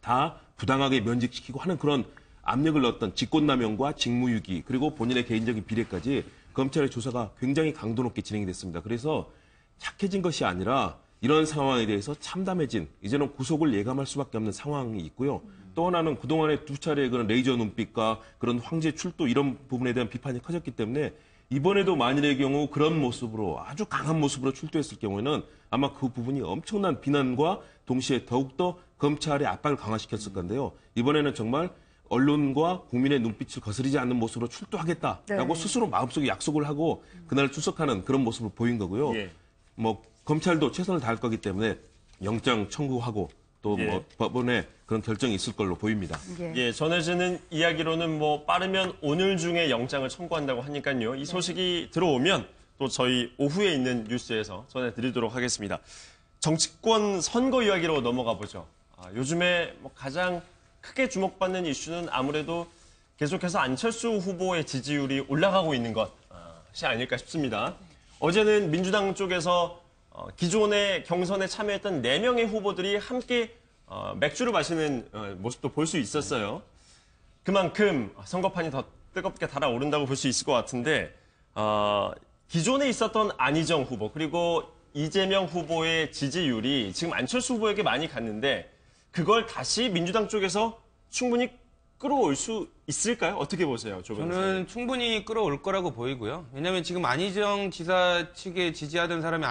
[SPEAKER 4] 다 부당하게 면직시키고 하는 그런 압력을 넣었던 직권남용과 직무유기 그리고 본인의 개인적인 비리까지 검찰의 조사가 굉장히 강도 높게 진행이 됐습니다. 그래서 착해진 것이 아니라 이런 상황에 대해서 참담해진 이제는 구속을 예감할 수밖에 없는 상황이 있고요. 또 하나는 그동안에 두 차례 그런 레이저 눈빛과 그런 황제 출도 이런 부분에 대한 비판이 커졌기 때문에 이번에도 만일의 경우 그런 모습으로 아주 강한 모습으로 출두했을 경우에는 아마 그 부분이 엄청난 비난과 동시에 더욱더 검찰의 압박을 강화시켰을 건데요. 이번에는 정말 언론과 국민의 눈빛을 거스르지 않는 모습으로 출두하겠다라고
[SPEAKER 2] 네.
[SPEAKER 4] 스스로 마음속에 약속을 하고 그날 출석하는 그런 모습을 보인 거고요.
[SPEAKER 1] 예.
[SPEAKER 4] 뭐 검찰도 최선을 다할 거기 때문에 영장 청구하고 또 뭐
[SPEAKER 1] 예.
[SPEAKER 4] 법원에 그런 결정이 있을 걸로 보입니다.
[SPEAKER 1] 예, 전해지는 이야기로는 뭐 빠르면 오늘 중에 영장을 청구한다고 하니까요. 이 소식이 들어오면 또 저희 오후에 있는 뉴스에서 전해드리도록 하겠습니다. 정치권 선거 이야기로 넘어가 보죠. 요즘에 뭐 가장 크게 주목받는 이슈는 아무래도 계속해서 안철수 후보의 지지율이 올라가고 있는 것이 아닐까 싶습니다. 어제는 민주당 쪽에서 기존의 경선에 참여했던 4명의 후보들이 함께 맥주를 마시는 모습도 볼 수 있었어요. 그만큼 선거판이 더 뜨겁게 달아오른다고 볼 수 있을 것 같은데 기존에 있었던 안희정 후보 그리고 이재명 후보의 지지율이 지금 안철수 후보에게 많이 갔는데 그걸 다시 민주당 쪽에서 충분히 끌어올 수 있을까요? 어떻게 보세요, 조 변호사님?
[SPEAKER 18] 저는 충분히 끌어올 거라고 보이고요. 왜냐하면 지금 안희정 지사 측에 지지하던 사람이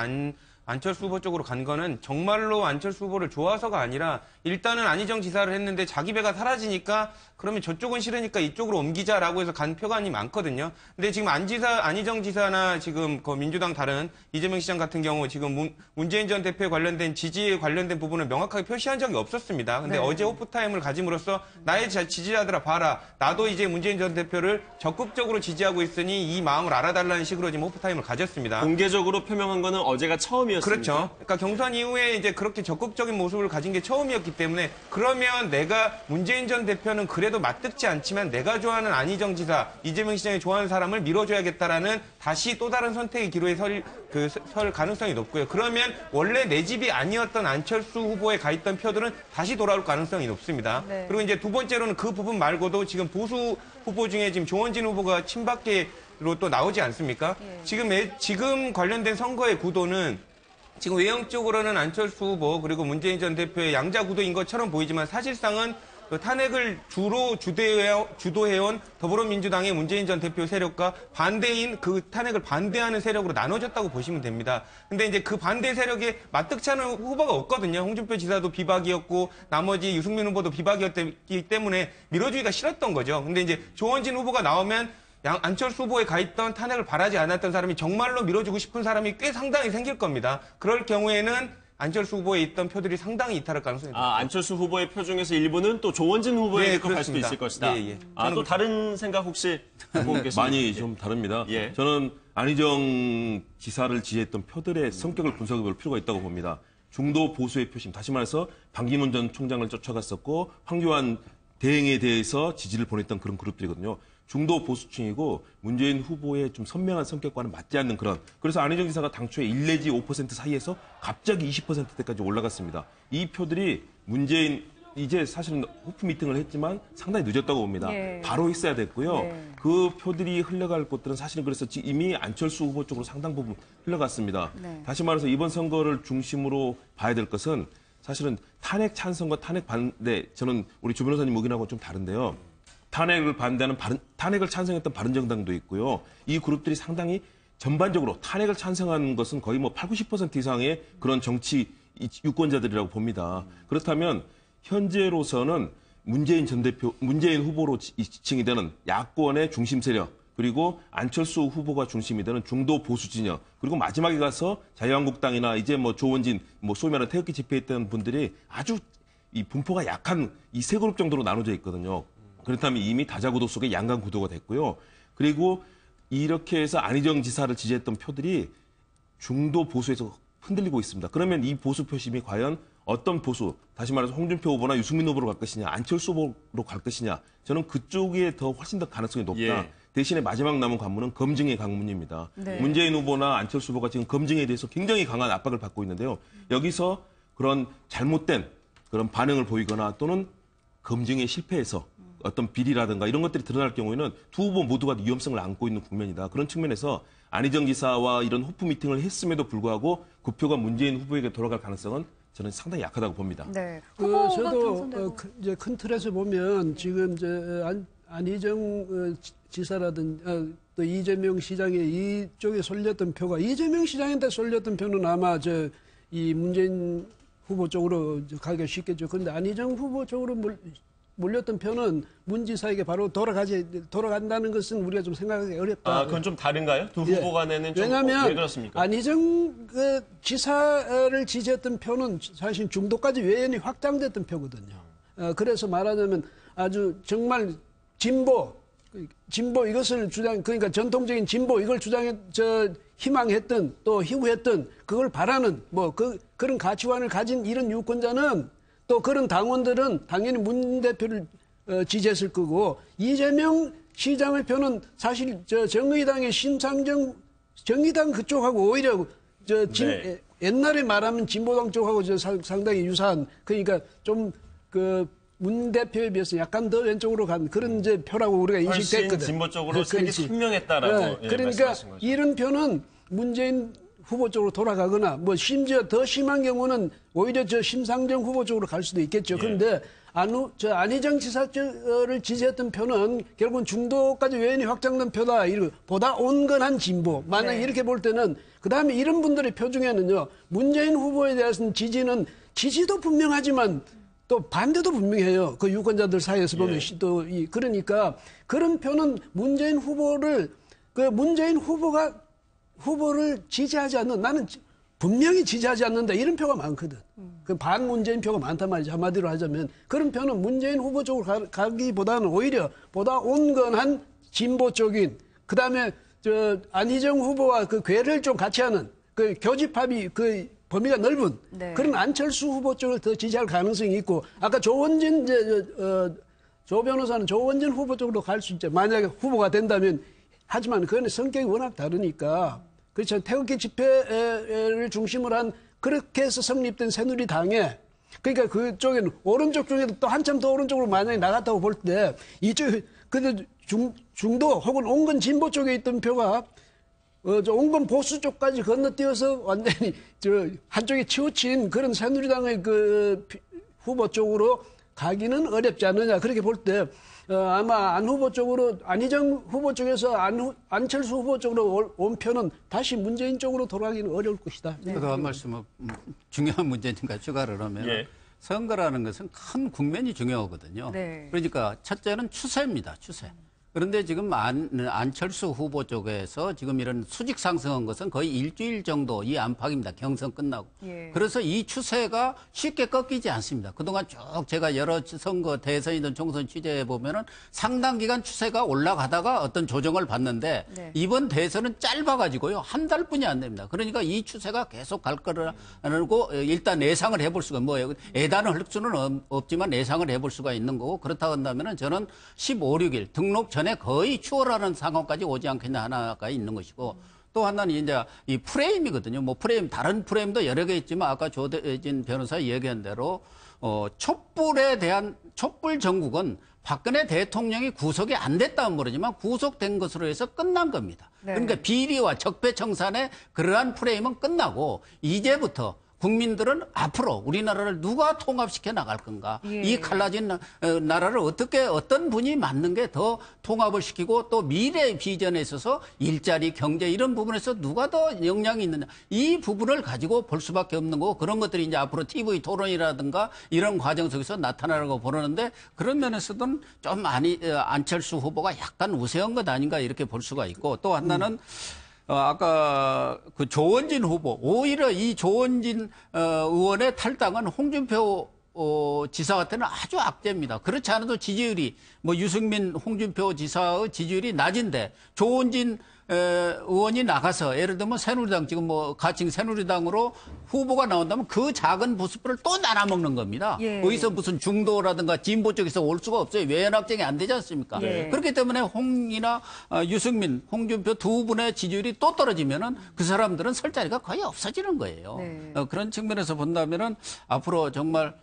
[SPEAKER 18] 안철수 후보 쪽으로 간 거는 정말로 안철수 후보를 좋아서가 아니라 일단은 안희정 지사를 했는데 자기 배가 사라지니까 그러면 저쪽은 싫으니까 이쪽으로 옮기자라고 해서 간 표관이 많거든요. 근데 지금 안희정 지사나 지금 그 민주당 다른 이재명 시장 같은 경우 지금 문재인 전 대표에 관련된 지지에 관련된 부분을 명확하게 표시한 적이 없었습니다. 근데
[SPEAKER 2] 네.
[SPEAKER 18] 어제 오프타임을 가짐으로써 나의 지지자들아 봐라. 나도 이제 문재인 전 대표를 적극적으로 지지하고 있으니 이 마음을 알아달라는 식으로 지금 오프타임을 가졌습니다.
[SPEAKER 1] 공개적으로 표명한 거는 어제가 처음이었습니다.
[SPEAKER 18] 그렇죠. 그러니까 경선 이후에 이제 그렇게 적극적인 모습을 가진 게 처음이었기 때문에 그러면 내가 문재인 전 대표는 그래도 맞듣지 않지만 내가 좋아하는 안희정 지사, 이재명 시장이 좋아하는 사람을 밀어줘야겠다라는 다시 또 다른 선택의 기로에 설 가능성이 높고요. 그러면 원래 내 집이 아니었던 안철수 후보에 가 있던 표들은 다시 돌아올 가능성이 높습니다.
[SPEAKER 2] 네.
[SPEAKER 18] 그리고 이제 두 번째로는 그 부분 말고도 지금 보수 후보 중에 지금 조원진 후보가 친박계로 또 나오지 않습니까? 지금 관련된 선거의 구도는 지금 외형적으로는 안철수 후보 그리고 문재인 전 대표의 양자 구도인 것처럼 보이지만 사실상은 그 탄핵을 주로 주도해온 더불어민주당의 문재인 전 대표 세력과 반대인 그 탄핵을 반대하는 세력으로 나눠졌다고 보시면 됩니다. 근데 이제 그 반대 세력에 맞득치 않은 후보가 없거든요. 홍준표 지사도 비박이었고 나머지 유승민 후보도 비박이었기 때문에 밀어주기가 싫었던 거죠. 근데 이제 조원진 후보가 나오면 안철수 후보에 가 있던 탄핵을 바라지 않았던 사람이 정말로 밀어주고 싶은 사람이 꽤 상당히 생길 겁니다. 그럴 경우에는 안철수 후보에 있던 표들이 상당히 이탈할 가능성이 높습니다.
[SPEAKER 1] 안철수 후보의 표 중에서 일부는 또 조원진 후보에게 갈 수도 있을 것이다.
[SPEAKER 18] 예.
[SPEAKER 1] 또 다른 생각 혹시 갖고 계십니까?
[SPEAKER 4] 많이 좀 다릅니다.
[SPEAKER 1] 예.
[SPEAKER 4] 저는 안희정 지사를 지지했던 표들의 성격을 분석해 볼 필요가 있다고 봅니다. 중도 보수의 표심, 다시 말해서 반기문 전 총장을 쫓아갔었고 황교안 대행에 대해서 지지를 보냈던 그런 그룹들이거든요. 중도 보수층이고 문재인 후보의 좀 선명한 성격과는 맞지 않는 그런. 그래서 안희정 지사가 당초에 1 내지 5% 사이에서 갑자기 20%대까지 올라갔습니다. 이 표들이 문재인 이제 사실은 호프 미팅을 했지만 상당히 늦었다고 봅니다.
[SPEAKER 2] 예.
[SPEAKER 4] 바로 했어야 됐고요.
[SPEAKER 2] 네.
[SPEAKER 4] 그 표들이 흘러갈 곳들은 사실은 그래서 이미 안철수 후보 쪽으로 상당 부분 흘러갔습니다.
[SPEAKER 2] 네.
[SPEAKER 4] 다시 말해서 이번 선거를 중심으로 봐야 될 것은 사실은 탄핵 찬성과 탄핵 반대, 저는 우리 조 변호사님 의견하고 좀 다른데요. 탄핵을 반대하는 탄핵을 찬성했던 바른정당도 있고요. 이 그룹들이 상당히 전반적으로 탄핵을 찬성하는 것은 거의 뭐 80-90% 이상의 그런 정치 유권자들이라고 봅니다. 그렇다면 현재로서는 문재인 후보로 지칭이 되는 야권의 중심 세력, 그리고 안철수 후보가 중심이 되는 중도 보수 진영, 그리고 마지막에 가서 자유한국당이나 이제 뭐 조원진, 뭐 소위 말하는 태극기 집회했던 분들이 아주 이 분포가 약한 이 세 그룹 정도로 나눠져 있거든요. 그렇다면 이미 다자구도 속에 양강 구도가 됐고요. 그리고 이렇게 해서 안희정 지사를 지지했던 표들이 중도 보수에서 흔들리고 있습니다. 그러면 이 보수 표심이 과연 어떤 보수, 다시 말해서 홍준표 후보나 유승민 후보로 갈 것이냐, 안철수 후보로 갈 것이냐, 저는 그쪽에 훨씬 더 가능성이 높다.
[SPEAKER 1] 예.
[SPEAKER 4] 대신에 마지막 남은 관문은 검증의 관문입니다.
[SPEAKER 1] 네.
[SPEAKER 4] 문재인 후보나 안철수 후보가 지금 검증에 대해서 굉장히 강한 압박을 받고 있는데요. 여기서 그런 잘못된 그런 반응을 보이거나 또는 검증에 실패해서 어떤 비리라든가 이런 것들이 드러날 경우에는 두 후보 모두가 위험성을 안고 있는 국면이다. 그런 측면에서 안희정 지사와 이런 호프 미팅을 했음에도 불구하고 그 표가 문재인 후보에게 돌아갈 가능성은 저는 상당히 약하다고 봅니다.
[SPEAKER 2] 네.
[SPEAKER 19] 저도 이제 큰 틀에서 보면 지금 안희정 지사라든 또 이재명 시장의 이쪽에 쏠렸던 표가 이재명 시장한테 쏠렸던 표는 아마 이 문재인 후보 쪽으로 가기가 쉽겠죠. 그런데 안희정 후보 쪽으로 몰렸던 표는 문 지사에게 바로 돌아간다는 것은 우리가 좀 생각하기 어렵다.
[SPEAKER 1] 아, 그건 좀 다른가요? 두 후보 간에는 좀
[SPEAKER 19] 왜냐하면
[SPEAKER 1] 왜 그렇습니까?
[SPEAKER 19] 안희정 지사를 지지했던 표는 사실 중도까지 외연이 확장됐던 표거든요. 그래서 말하자면 아주 정말 진보 이것을 그러니까 전통적인 진보 이걸 희망했던 또 희구했던 그걸 바라는 그런 가치관을 가진 이런 유권자는 또 그런 당원들은 당연히 문 대표를 지지했을 거고 이재명 시장의 표는 사실 정의당의 심상정 정의당 그쪽하고 오히려 옛날에 말하면 진보당 쪽하고 상당히 유사한 그러니까 좀 문 대표에 비해서 약간 더 왼쪽으로 간 그런 이제 표라고 우리가 인식됐거든.
[SPEAKER 1] 훨씬 진보 쪽으로 색이 선명했다라고
[SPEAKER 19] 그러니까
[SPEAKER 1] 말씀하신 거죠.
[SPEAKER 19] 이런 표는 문재인 후보 쪽으로 돌아가거나 심지어 더 심한 경우는 오히려 심상정 후보 쪽으로 갈 수도 있겠죠. 그런데 안희정 지사를 지지했던 표는 결국은 중도까지 외연이 확장된 표다. 보다 온건한 진보. 만약 이렇게 볼 때는 그다음에 이런 분들의 표 중에는요. 문재인 후보에 대해서는 지지도 분명하지만 또 반대도 분명해요. 그 유권자들 사이에서 보면 그러니까 그런 표는 문재인 후보를 지지하지 않는 나는 분명히 지지하지 않는다 이런 표가 많거든. 그 반문재인 표가 많단 말이지 한마디로 하자면 그런 표는 문재인 후보 쪽으로 가기보다는 오히려 보다 온건한 진보 쪽인 그다음에 안희정 후보와 그 궤를 좀 같이 하는 그 교집합이 범위가 넓은 그런 안철수 후보 쪽을 더 지지할 가능성이 있고 아까 조 변호사는 조원진 후보 쪽으로 갈 수 있죠. 만약에 후보가 된다면 하지만 그건 성격이 워낙 다르니까 그렇죠. 태극기 집회를 중심으로 한 그렇게 해서 성립된 새누리당에 그러니까 그쪽에는 오른쪽 중에도 또 한참 더 오른쪽으로 만약에 나갔다고 볼 때 이쪽 근데 중도 혹은 온건 진보 쪽에 있던 표가 온건 보수 쪽까지 건너뛰어서 완전히 한쪽에 치우친 그런 새누리당의 후보 쪽으로 가기는 어렵지 않느냐 그렇게 볼 때 아마 안 후보 쪽으로 안희정 후보 쪽에서 안철수 후보 쪽으로 온 표는 다시 문재인 쪽으로 돌아가기는 어려울 것이다.
[SPEAKER 20] 그도 한 말씀 중요한 문제니까 추가를 하면 선거라는 것은 큰 국면이 중요하거든요. 그러니까 첫째는 추세입니다. 추세. 그런데 지금 안철수 후보 쪽에서 지금 이런 수직 상승한 것은 거의 일주일 정도 이 안팎입니다. 경선 끝나고. 그래서 이 추세가 쉽게 꺾이지 않습니다. 그동안 쭉 제가 여러 선거 대선이든 총선 취재해 보면은 상당 기간 추세가 올라가다가 어떤 조정을 받는데 이번 대선은 짧아가지고요. 한 달뿐이 안 됩니다. 그러니까 이 추세가 계속 갈 거라고 일단 예상을 해볼 수가 예단을 할 수는 없지만 예상을 해볼 수가 있는 거고 그렇다고 한다면은 저는 15, 16일 등록 전에 거의 추월하는 상황까지 오지 않겠냐 하나가 있는 것이고 또 하나는 이제 이 프레임이거든요. 다른 프레임도 여러 개 있지만 아까 조대진 변호사 얘기한 대로 촛불에 대한 촛불 정국은 박근혜 대통령이 구속이 안 됐다면 모르지만 구속된 것으로 해서 끝난 겁니다. 그러니까 비리와 적폐청산의 그러한 프레임은 끝나고 이제부터 국민들은 앞으로 우리나라를 누가 통합시켜 나갈 건가? 이 갈라진 나라를 어떤 분이 맞는 게 더 통합을 시키고 또 미래 비전에 있어서 일자리, 경제 이런 부분에서 누가 더 역량이 있느냐? 이 부분을 가지고 볼 수밖에 없는 거고 그런 것들이 이제 앞으로 TV 토론이라든가 이런 과정 속에서 나타나라고 보는데 그런 면에서는 좀 안철수 후보가 약간 우세한 것 아닌가 이렇게 볼 수가 있고 또 하나는 아까 그 조원진 후보 오히려 이 조원진 의원의 탈당은 홍준표 지사 같은 는 아주 악재입니다. 그렇지 않아도 지지율이 뭐 유승민, 홍준표 지사의 지지율이 낮은데 조원진 의원이 나가서 예를 들면 새누리당 지금 뭐 가칭 새누리당으로 후보가 나온다면 그 작은 부스프를 또 나눠먹는 겁니다.
[SPEAKER 2] 예.
[SPEAKER 20] 거기서 무슨 중도라든가 진보 쪽에서 올 수가 없어요. 외연 확정이 안 되지 않습니까?
[SPEAKER 2] 예.
[SPEAKER 20] 그렇기 때문에 홍이나 유승민, 홍준표 두 분의 지지율이 또 떨어지면은 그 사람들은 설 자리가 거의 없어지는 거예요.
[SPEAKER 2] 네.
[SPEAKER 20] 그런 측면에서 본다면은 앞으로 정말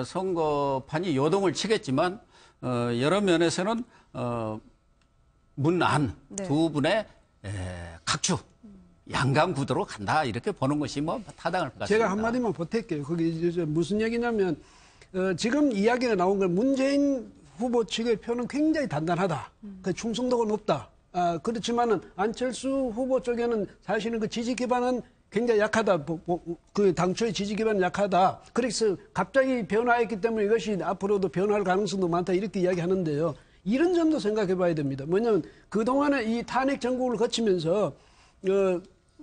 [SPEAKER 20] 선거판이 요동을 치겠지만 여러 면에서는 문안
[SPEAKER 2] 네.
[SPEAKER 20] 두 분의 각축 양강 구도로 간다 이렇게 보는 것이 뭐 타당할 것 같습니다.
[SPEAKER 19] 제가 한마디만 보탤게요. 그게 이제 무슨 얘기냐면 지금 이야기가 나온 건 문재인 후보 측의 표는 굉장히 단단하다. 그 충성도가 높다. 그렇지만은 안철수 후보 쪽에는 사실은 그 지지 기반은 굉장히 약하다. 그 당초의 지지 기반은 약하다. 그래서 갑자기 변화했기 때문에 이것이 앞으로도 변화할 가능성도 많다. 이렇게 이야기하는데요. 이런 점도 생각해 봐야 됩니다. 뭐냐면 그동안에 이 탄핵 정국을 거치면서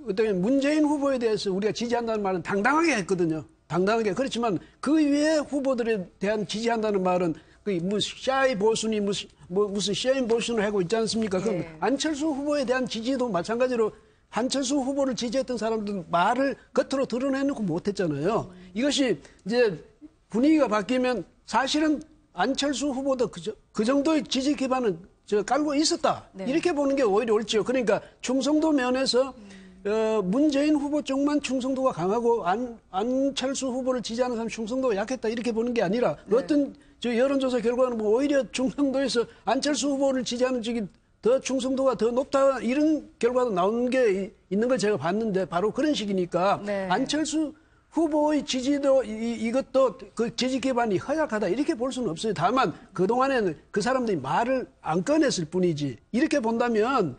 [SPEAKER 19] 어떻게 문재인 후보에 대해서 우리가 지지한다는 말은 당당하게 했거든요. 당당하게. 그렇지만 그 위에 후보들에 대한 지지한다는 말은 뭐 샤이 보수니 무슨 쉐인 보수를 하고 있지 않습니까? 그럼 안철수 후보에 대한 지지도 마찬가지로 안철수 후보를 지지했던 사람들은 말을 겉으로 드러내놓고 못했잖아요. 이것이 이제 분위기가 바뀌면 사실은 안철수 후보도 그 정도의 지지 기반은 깔고 있었다.
[SPEAKER 2] 네.
[SPEAKER 19] 이렇게 보는 게 오히려 옳지요. 그러니까 충성도 면에서 문재인 후보 쪽만 충성도가 강하고 안철수 후보를 지지하는 사람 충성도가 약했다. 이렇게 보는 게 아니라 어떤 여론조사 결과는 뭐 오히려 충성도에서 안철수 후보를 지지하는 쪽이 더 충성도가 더 높다. 이런 결과도 나오는 게 있는 걸 제가 봤는데 바로 그런 식이니까 안철수 후보의 지지도 이것도 그 지지 기반이 허약하다 이렇게 볼 수는 없어요. 다만 그동안에는 그 사람들이 말을 안 꺼냈을 뿐이지 이렇게 본다면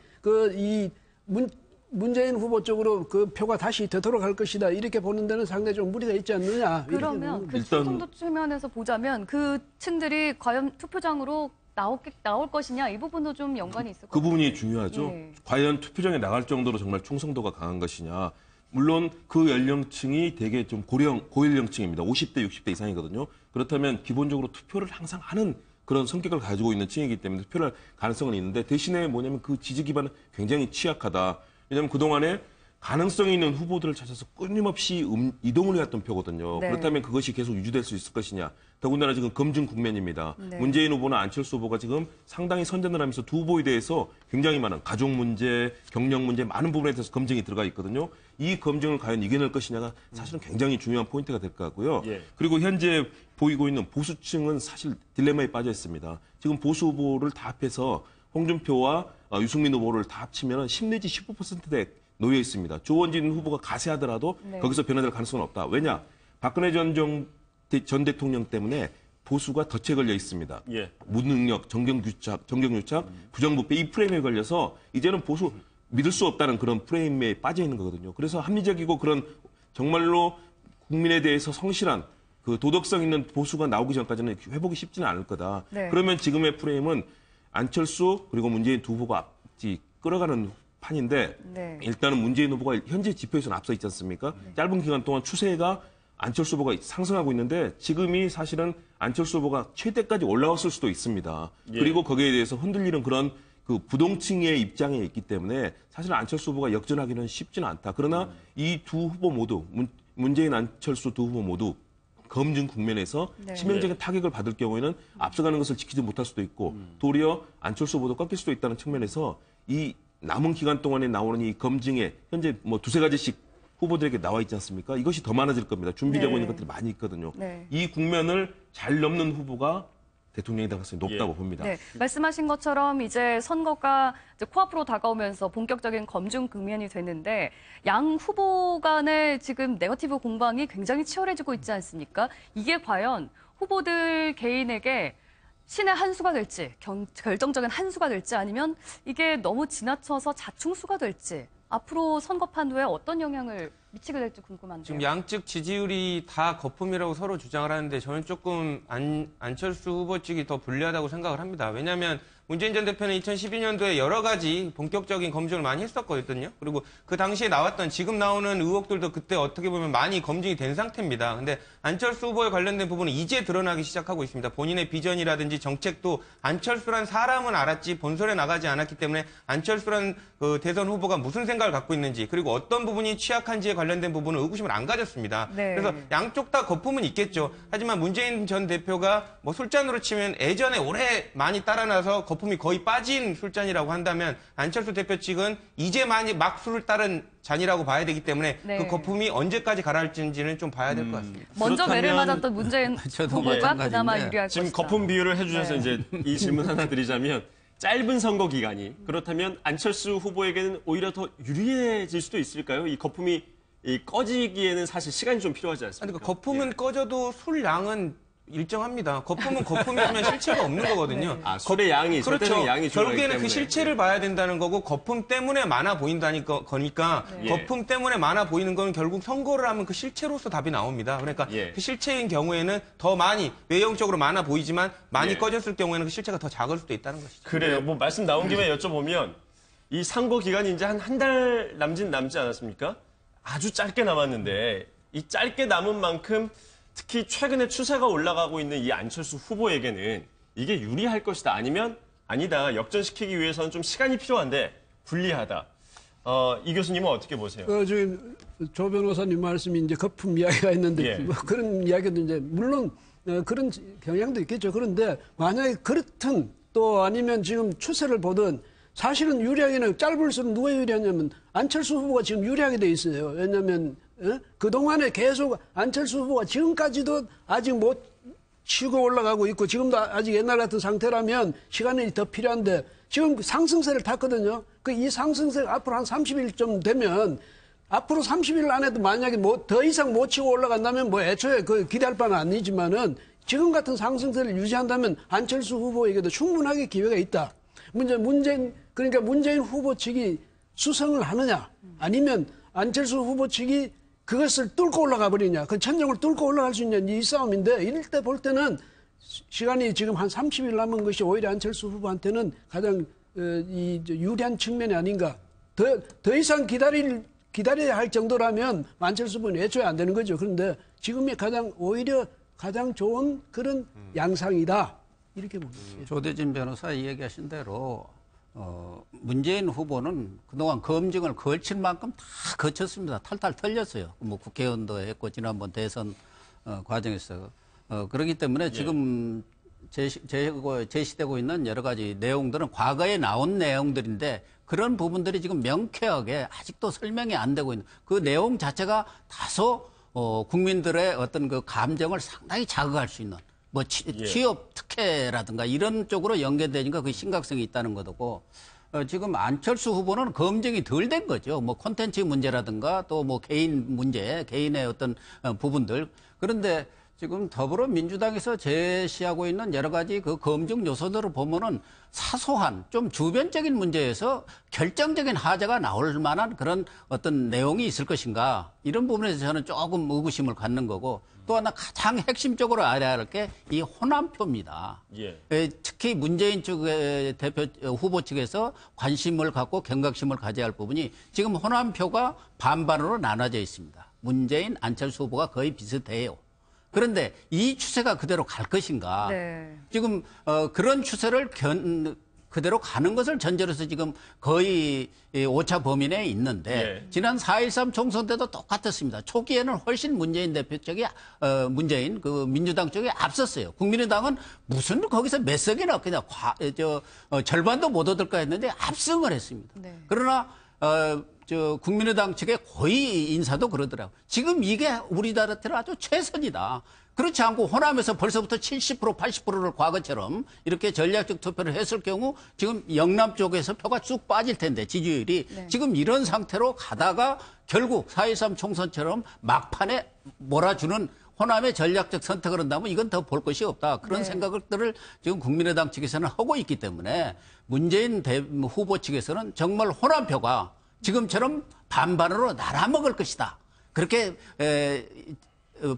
[SPEAKER 19] 문재인 후보 쪽으로 그 표가 다시 되돌아갈 것이다 이렇게 보는 데는 상당히 좀 무리가 있지 않느냐.
[SPEAKER 2] 그러면 그 충성도 측면에서 보자면 그 층들이 과연 투표장으로 나올 것이냐 이 부분도 좀 연관이 있을 것 같아요.
[SPEAKER 4] 그 부분이 중요하죠.
[SPEAKER 2] 예.
[SPEAKER 4] 과연 투표장에 나갈 정도로 정말 충성도가 강한 것이냐. 물론 그 연령층이 되게 좀 고연령층입니다. 50대, 60대 이상이거든요. 그렇다면 기본적으로 투표를 항상 하는 그런 성격을 가지고 있는 층이기 때문에 투표를 할 가능성은 있는데 대신에 뭐냐면 그 지지 기반은 굉장히 취약하다. 왜냐하면 그동안에 가능성이 있는 후보들을 찾아서 끊임없이 이동을 해왔던 표거든요.
[SPEAKER 2] 네.
[SPEAKER 4] 그렇다면 그것이 계속 유지될 수 있을 것이냐. 더군다나 지금 검증 국면입니다.
[SPEAKER 2] 네.
[SPEAKER 4] 문재인 후보나 안철수 후보가 지금 상당히 선전을 하면서 두 후보에 대해서 굉장히 많은 가족 문제, 경력 문제 많은 부분에 대해서 검증이 들어가 있거든요. 이 검증을 과연 이겨낼 것이냐가 사실은 굉장히 중요한 포인트가 될 것 같고요.
[SPEAKER 1] 예.
[SPEAKER 4] 그리고 현재 보이고 있는 보수층은 사실 딜레마에 빠져 있습니다. 지금 보수 후보를 다 합해서 홍준표와 유승민 후보를 다 합치면 10 내지 15%대 놓여 있습니다. 조원진 후보가 가세하더라도 거기서 변화될 가능성은 없다. 왜냐? 박근혜 전 대통령 때문에 보수가 덫에 걸려 있습니다.
[SPEAKER 1] 예.
[SPEAKER 4] 무능력, 정경유착, 부정부패 이 프레임에 걸려서 이제는 보수 믿을 수 없다는 그런 프레임에 빠져 있는 거거든요. 그래서 합리적이고 그런 정말로 국민에 대해서 성실한 그 도덕성 있는 보수가 나오기 전까지는 회복이 쉽지는 않을 거다.
[SPEAKER 2] 네.
[SPEAKER 4] 그러면 지금의 프레임은 안철수 그리고 문재인 두 후보가 앞뒤 끌어가는 판인데 일단은 문재인 후보가 현재 지표에서는 앞서 있지 않습니까? 짧은 기간 동안 추세가 안철수 후보가 상승하고 있는데 지금이 사실은 안철수 후보가 최대까지 올라왔을 수도 있습니다.
[SPEAKER 1] 예.
[SPEAKER 4] 그리고 거기에 대해서 흔들리는 그런 그 부동층의 입장에 있기 때문에 사실 안철수 후보가 역전하기는 쉽지는 않다. 그러나 이 두 후보 모두 문재인 안철수 두 후보 모두 검증 국면에서 치명적인 타격을 받을 경우에는 앞서가는 것을 지키지 못할 수도 있고 도리어 안철수 후보도 꺾일 수도 있다는 측면에서 이 남은 기간 동안에 나오는 이 검증에 현재 뭐 두세 가지씩 후보들에게 나와 있지 않습니까? 이것이 더 많아질 겁니다. 준비되고 있는 것들이 많이 있거든요. 이 국면을 잘 넘는 후보가 대통령이 될 가능성이 높다고 봅니다.
[SPEAKER 2] 네, 말씀하신 것처럼 이제 선거가 이제 코앞으로 다가오면서 본격적인 검증 국면이 됐는데 양 후보 간의 지금 네거티브 공방이 굉장히 치열해지고 있지 않습니까? 이게 과연 후보들 개인에게 신의 한 수가 될지, 결정적인 한 수가 될지 아니면 이게 너무 지나쳐서 자충수가 될지 앞으로 선거 판도에 어떤 영향을 미치게 될지 궁금한데요.
[SPEAKER 18] 지금 양측 지지율이 다 거품이라고 서로 주장을 하는데 저는 조금 안철수 후보 측이 더 불리하다고 생각을 합니다. 왜냐하면 문재인 전 대표는 2012년도에 여러 가지 본격적인 검증을 많이 했었거든요. 그리고 그 당시에 나왔던 지금 나오는 의혹들도 그때 어떻게 보면 많이 검증이 된 상태입니다. 근데 안철수 후보에 관련된 부분은 이제 드러나기 시작하고 있습니다. 본인의 비전이라든지 정책도 안철수란 사람은 알았지 본선에 나가지 않았기 때문에 안철수란 그 대선 후보가 무슨 생각을 갖고 있는지 그리고 어떤 부분이 취약한지에 관련된 부분은 의구심을 안 가졌습니다.
[SPEAKER 2] 네.
[SPEAKER 18] 그래서 양쪽 다 거품은 있겠죠. 하지만 문재인 전 대표가 뭐 술잔으로 치면 예전에 오래 많이 따라나서 거품이 거의 빠진 술잔이라고 한다면 안철수 대표 측은 이제 많이 막 술을 따른 잔이라고 봐야 되기 때문에
[SPEAKER 2] 네.
[SPEAKER 18] 그 거품이 언제까지 가라앉을지는 좀 봐야 될 것 같습니다.
[SPEAKER 2] 먼저 매를 맞았던 문재인 후보가
[SPEAKER 20] 마찬가지인데.
[SPEAKER 2] 그나마 유리할
[SPEAKER 1] 지금
[SPEAKER 2] 것이다.
[SPEAKER 1] 거품 비유를 해주셔서
[SPEAKER 2] 네.
[SPEAKER 1] 이제 이 질문 하나 드리자면 짧은 선거 기간이 그렇다면 안철수 후보에게는 오히려 더 유리해질 수도 있을까요? 이 거품이 꺼지기에는 사실 시간이 좀 필요하지 않습니까?
[SPEAKER 18] 아니, 그 거품은 꺼져도 술 양은 일정합니다. 거품은 거품이면 실체가 없는 거거든요.
[SPEAKER 1] 네. 아, 술의 양이,
[SPEAKER 18] 그렇죠.
[SPEAKER 1] 절대적인 양이 중요하기
[SPEAKER 18] 결국에는
[SPEAKER 1] 때문에.
[SPEAKER 18] 그 실체를 봐야 된다는 거고 거품 때문에 많아 보인다니까 거니까
[SPEAKER 1] 네.
[SPEAKER 18] 거품 때문에 많아 보이는 건 결국 선거를 하면 그 실체로서 답이 나옵니다. 그러니까
[SPEAKER 1] 예.
[SPEAKER 18] 그 실체인 경우에는 더 많이 외형적으로 많아 보이지만 많이
[SPEAKER 1] 예.
[SPEAKER 18] 꺼졌을 경우에는 그 실체가 더 작을 수도 있다는 것이죠.
[SPEAKER 1] 그래요. 뭐 말씀 나온 김에 여쭤보면 이 선거 기간이 이제 한 달 남지 않았습니까? 아주 짧게 남았는데 이 짧게 남은 만큼 특히 최근에 추세가 올라가고 있는 이 안철수 후보에게는 이게 유리할 것이다. 아니면 아니다. 역전시키기 위해서는 좀 시간이 필요한데 불리하다. 이 교수님은 어떻게 보세요?
[SPEAKER 19] 지금 조 변호사님 말씀이 이제 거품 이야기가 있는데
[SPEAKER 1] 예.
[SPEAKER 19] 뭐 그런 이야기도 이제 물론 그런 경향도 있겠죠. 그런데 만약에 그렇든 또 아니면 지금 추세를 보든 사실은 유리하게는 짧을수록 누가 유리하냐면 안철수 후보가 지금 유리하게 돼 있어요. 왜냐하면 그동안에 계속 안철수 후보가 지금까지도 아직 못 치고 올라가고 있고 지금도 아직 옛날 같은 상태라면 시간이 더 필요한데 지금 상승세를 탔거든요. 그 이 상승세가 앞으로 한 30일쯤 되면 앞으로 30일 안에도 만약에 뭐 더 이상 못 치고 올라간다면 뭐 애초에 그 기대할 바는 아니지만은 지금 같은 상승세를 유지한다면 안철수 후보에게도 충분하게 기회가 있다. 그러니까 문재인 후보 측이 수성을 하느냐 아니면 안철수 후보 측이 그것을 뚫고 올라가 버리냐, 그 천정을 뚫고 올라갈 수 있냐 이 싸움인데 이럴 때 볼 때는 시간이 지금 한 30일 남은 것이 오히려 안철수 후보한테는 가장 유리한 측면이 아닌가. 더 이상 기다려야 할 정도라면 안철수 후보는 애초에 안 되는 거죠. 그런데 지금이 오히려 가장 좋은 그런 양상이다. 이렇게 봅니다.
[SPEAKER 20] 조대진 변호사 이야기하신 대로 문재인 후보는 그동안 검증을 거칠 만큼 다 거쳤습니다. 탈탈 털렸어요. 뭐 국회의원도 했고 지난번 대선 과정에서 그렇기 때문에 지금 제시되고 있는 여러 가지 내용들은 과거에 나온 내용들인데 그런 부분들이 지금 명쾌하게 아직도 설명이 안 되고 있는 그 내용 자체가 다소 국민들의 어떤 그 감정을 상당히 자극할 수 있는 뭐 취업 특혜라든가 이런 쪽으로 연계되니까 그 심각성이 있다는 거고 지금 안철수 후보는 검증이 덜 된 거죠. 뭐 콘텐츠 문제라든가 또 뭐 개인 문제, 개인의 어떤 부분들. 그런데 지금 더불어민주당에서 제시하고 있는 여러 가지 그 검증 요소들을 보면은 사소한 좀 주변적인 문제에서 결정적인 하자가 나올 만한 그런 어떤 내용이 있을 것인가 이런 부분에서 저는 조금 의구심을 갖는 거고 또 하나 가장 핵심적으로 알아야 할 게 이 호남표입니다.
[SPEAKER 1] 예.
[SPEAKER 20] 특히 문재인 측의 대표 후보 측에서 관심을 갖고 경각심을 가져야 할 부분이 지금 호남표가 반반으로 나눠져 있습니다. 문재인, 안철수 후보가 거의 비슷해요. 그런데 이 추세가 그대로 갈 것인가?
[SPEAKER 2] 네.
[SPEAKER 20] 지금 그런 추세를 그대로 가는 것을 전제로 해서 지금 거의 오차 범위 내에 있는데 지난 4.13 총선 때도 똑같았습니다. 초기에는 훨씬 문재인 대표 쪽이 문재인 그 민주당 쪽이 앞섰어요. 국민의당은 무슨 거기서 몇 석이나 그냥 절반도 못 얻을까 했는데 압승을 했습니다. 네. 그러나 국민의당 측의 고위 인사도 그러더라고요. 지금 이게 우리나라한테는 아주 최선이다. 그렇지 않고 호남에서 벌써부터 70%, 80%를 과거처럼 이렇게 전략적 투표를 했을 경우 지금 영남 쪽에서 표가 쑥 빠질 텐데 지지율이 지금 이런 상태로 가다가 결국 4.13 총선처럼 막판에 몰아주는 호남의 전략적 선택을 한다면 이건 더 볼 것이 없다. 그런 생각들을 지금 국민의당 측에서는 하고 있기 때문에 문재인 후보 측에서는 정말 호남표가 지금처럼 반반으로 날아먹을 것이다. 그렇게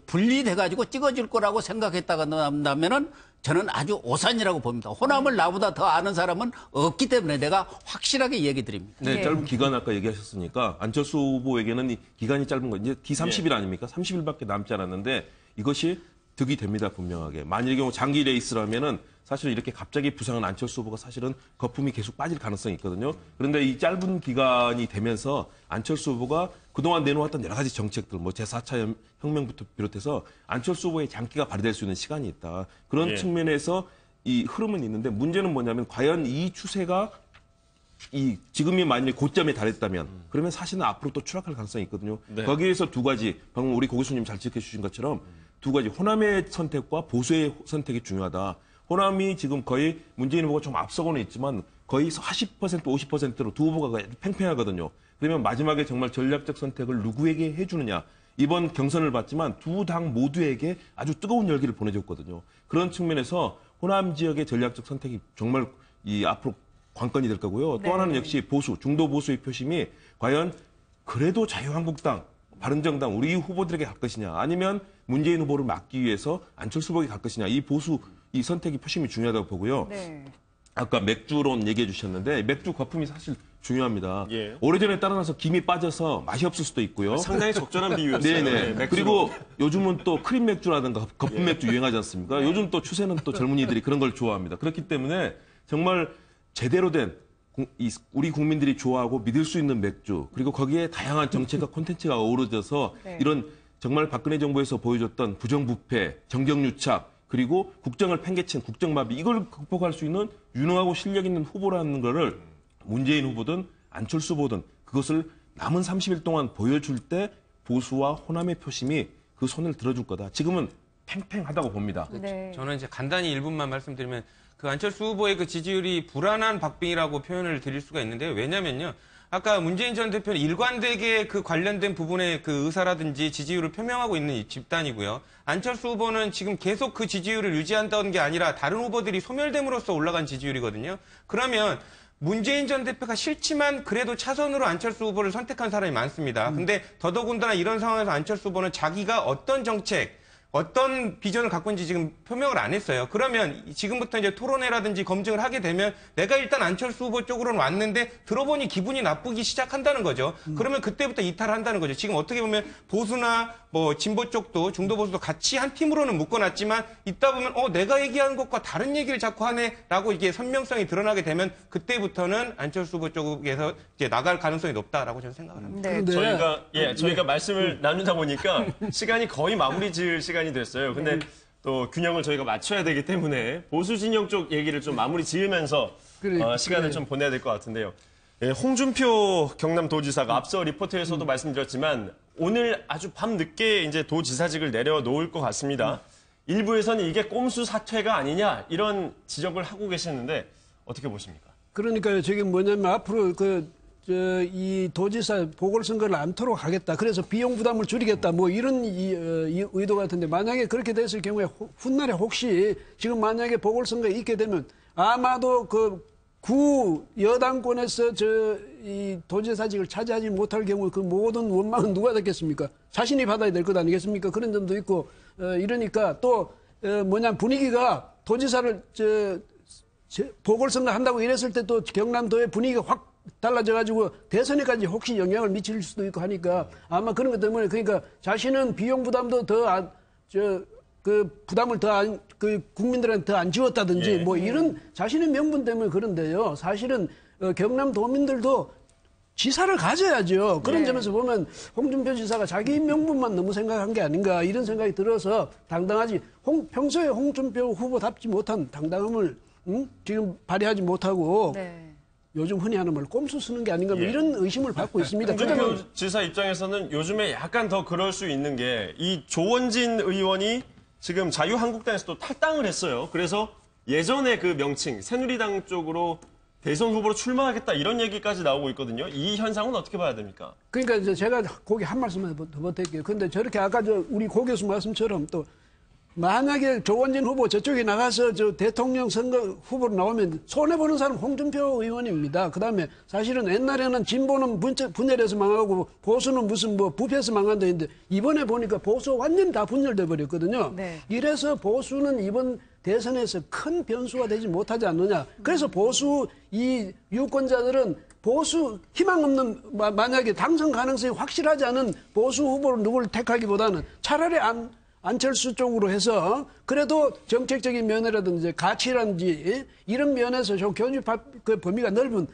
[SPEAKER 20] 분리돼가지고 찍어줄 거라고 생각했다가 한다면은 저는 아주 오산이라고 봅니다. 호남을 나보다 더 아는 사람은 없기 때문에 내가 확실하게 얘기 드립니다.
[SPEAKER 4] 네, 짧은 기간 아까 얘기하셨으니까 안철수 후보에게는 이 기간이 짧은 거 이제 D30일 아닙니까? 30일밖에 남지 않았는데 이것이 득이 됩니다, 분명하게. 만일 경우 장기 레이스라면은 사실 이렇게 갑자기 부상한 안철수 후보가 사실은 거품이 계속 빠질 가능성이 있거든요. 그런데 이 짧은 기간이 되면서 안철수 후보가 그동안 내놓았던 여러 가지 정책들, 뭐 제4차 혁명부터 비롯해서 안철수 후보의 장기가 발휘될 수 있는 시간이 있다. 그런 측면에서 이 흐름은 있는데 문제는 뭐냐면 과연 이 추세가 지금이 만약에 고점에 달했다면 그러면 사실은 앞으로 또 추락할 가능성이 있거든요.
[SPEAKER 1] 네.
[SPEAKER 4] 거기에서 두 가지, 방금 우리 고 교수님 잘 지켜주신 것처럼 두 가지, 호남의 선택과 보수의 선택이 중요하다. 호남이 지금 거의 문재인 후보가 좀 앞서고는 있지만 거의 40%, 50%로 두 후보가 팽팽하거든요. 그러면 마지막에 정말 전략적 선택을 누구에게 해주느냐. 이번 경선을 봤지만 두 당 모두에게 아주 뜨거운 열기를 보내줬거든요. 그런 측면에서 호남 지역의 전략적 선택이 정말 앞으로 관건이 될 거고요. 또 하나는 역시 보수, 중도 보수의 표심이 과연 그래도 자유한국당, 바른정당 우리 후보들에게 갈 것이냐 아니면 문재인 후보를 막기 위해서 안철수 후보에게 갈 것이냐 이 보수 이 선택이 표심이 중요하다고 보고요.
[SPEAKER 2] 네.
[SPEAKER 4] 아까 맥주론 얘기해 주셨는데 맥주 거품이 사실 중요합니다.
[SPEAKER 1] 예.
[SPEAKER 4] 오래전에 따라서 김이 빠져서 맛이 없을 수도 있고요.
[SPEAKER 1] 상당히 적절한 비유였어요.
[SPEAKER 4] 네네.
[SPEAKER 1] 네,
[SPEAKER 4] 그리고 요즘은 또 크림 맥주라든가 거품 맥주 유행하지 않습니까? 요즘 또 추세는 또 젊은이들이 그런 걸 좋아합니다. 그렇기 때문에 정말 제대로 된 우리 국민들이 좋아하고 믿을 수 있는 맥주 그리고 거기에 다양한 정책과 콘텐츠가 어우러져서 이런 정말 박근혜 정부에서 보여줬던 부정부패, 정경유착 그리고 국정을 팽개친 국정마비 이걸 극복할 수 있는 유능하고 실력 있는 후보라는 거를 문재인 후보든 안철수 후보든 그것을 남은 30일 동안 보여줄 때 보수와 호남의 표심이 그 손을 들어줄 거다. 지금은 팽팽하다고 봅니다.
[SPEAKER 2] 네.
[SPEAKER 18] 저는 이제 간단히 1분만 말씀드리면 그 안철수 후보의 그 지지율이 불안한 박빙이라고 표현을 드릴 수가 있는데요. 왜냐면요. 아까 문재인 전 대표는 일관되게 그 관련된 부분의 그 의사라든지 지지율을 표명하고 있는 집단이고요. 안철수 후보는 지금 계속 그 지지율을 유지한다는 게 아니라 다른 후보들이 소멸됨으로써 올라간 지지율이거든요. 그러면 문재인 전 대표가 싫지만 그래도 차선으로 안철수 후보를 선택한 사람이 많습니다. 근데 더더군다나 이런 상황에서 안철수 후보는 자기가 어떤 정책, 어떤 비전을 갖고 있는지 지금 표명을 안 했어요. 그러면 지금부터 이제 토론회라든지 검증을 하게 되면 내가 일단 안철수 후보 쪽으로는 왔는데 들어보니 기분이 나쁘기 시작한다는 거죠. 그러면 그때부터 이탈한다는 거죠. 지금 어떻게 보면 보수나 뭐 진보 쪽도 중도 보수도 같이 한 팀으로는 묶어놨지만 있다 보면 내가 얘기하는 것과 다른 얘기를 자꾸 하네라고 이게 선명성이 드러나게 되면 그때부터는 안철수 후보 쪽에서 이제 나갈 가능성이 높다라고 저는 생각을 합니다.
[SPEAKER 2] 네.
[SPEAKER 1] 저희가 말씀을 나누다 보니까 시간이 거의 마무리 지을 시간이 됐어요. 근데 또 균형을 저희가 맞춰야 되기 때문에 보수 진영 쪽 얘기를 좀 마무리 지으면서 시간을 좀 보내야 될 것 같은데요. 예, 홍준표 경남도지사가 앞서 리포트에서도 말씀드렸지만 오늘 아주 밤늦게 이제 도지사직을 내려놓을 것 같습니다. 일부에서는 이게 꼼수 사퇴가 아니냐 이런 지적을 하고 계시는데 어떻게 보십니까?
[SPEAKER 19] 그러니까요. 저게 뭐냐면 앞으로 이 도지사 보궐선거를 않도록 하겠다. 그래서 비용 부담을 줄이겠다. 뭐 이런 이 의도 같은데 만약에 그렇게 됐을 경우에 훗날에 혹시 지금 만약에 보궐선거에 있게 되면 아마도 구 여당권에서 이 도지사직을 차지하지 못할 경우 그 모든 원망은 누가 됐겠습니까? 자신이 받아야 될 것 아니겠습니까? 그런 점도 있고 이러니까 또 분위기가 도지사를 보궐선거 한다고 이랬을 때 또 경남도의 분위기가 확 달라져가지고 대선에까지 혹시 영향을 미칠 수도 있고 하니까 아마 그런 것 때문에 그러니까 자신은 비용 부담도 부담을 국민들한테 더 안 지웠다든지 뭐 이런 자신의 명분 때문에 그런데요. 사실은 경남도민들도 지사를 가져야죠. 그런 점에서 보면 홍준표 지사가 자기 명분만 너무 생각한 게 아닌가 이런 생각이 들어서 당당하지 평소에 홍준표 후보답지 못한 당당함을 지금 발휘하지 못하고 요즘 흔히 하는 말 꼼수 쓰는 게 아닌가 뭐 이런 의심을 받고 있습니다.
[SPEAKER 1] 홍준표 지사 입장에서는 요즘에 약간 더 그럴 수 있는 게 이 조원진 의원이 지금 자유한국당에서도 탈당을 했어요. 그래서 예전에 그 명칭 새누리당 쪽으로 대선 후보로 출마하겠다 이런 얘기까지 나오고 있거든요. 이 현상은 어떻게 봐야 됩니까?
[SPEAKER 19] 그러니까 이제 제가 거기 한 말씀만 더 보탤게요. 근데 저렇게 아까 우리 고 교수 말씀처럼 또 만약에 조원진 후보 저쪽에 나가서 대통령 선거 후보로 나오면 손해보는 사람 홍준표 의원입니다. 그 다음에 사실은 옛날에는 진보는 분열해서 망하고 보수는 무슨 부패해서 망한다 했는데 이번에 보니까 보수 완전히 다 분열돼 버렸거든요. 이래서 보수는 이번 대선에서 큰 변수가 되지 못하지 않느냐. 그래서 보수 이 유권자들은 보수 희망 없는 만약에 당선 가능성이 확실하지 않은 보수 후보를 누구를 택하기보다는 차라리 안철수 쪽으로 해서 그래도 정책적인 면이라든지 가치라든지 이런 면에서 좀 견집할 그 범위가 넓은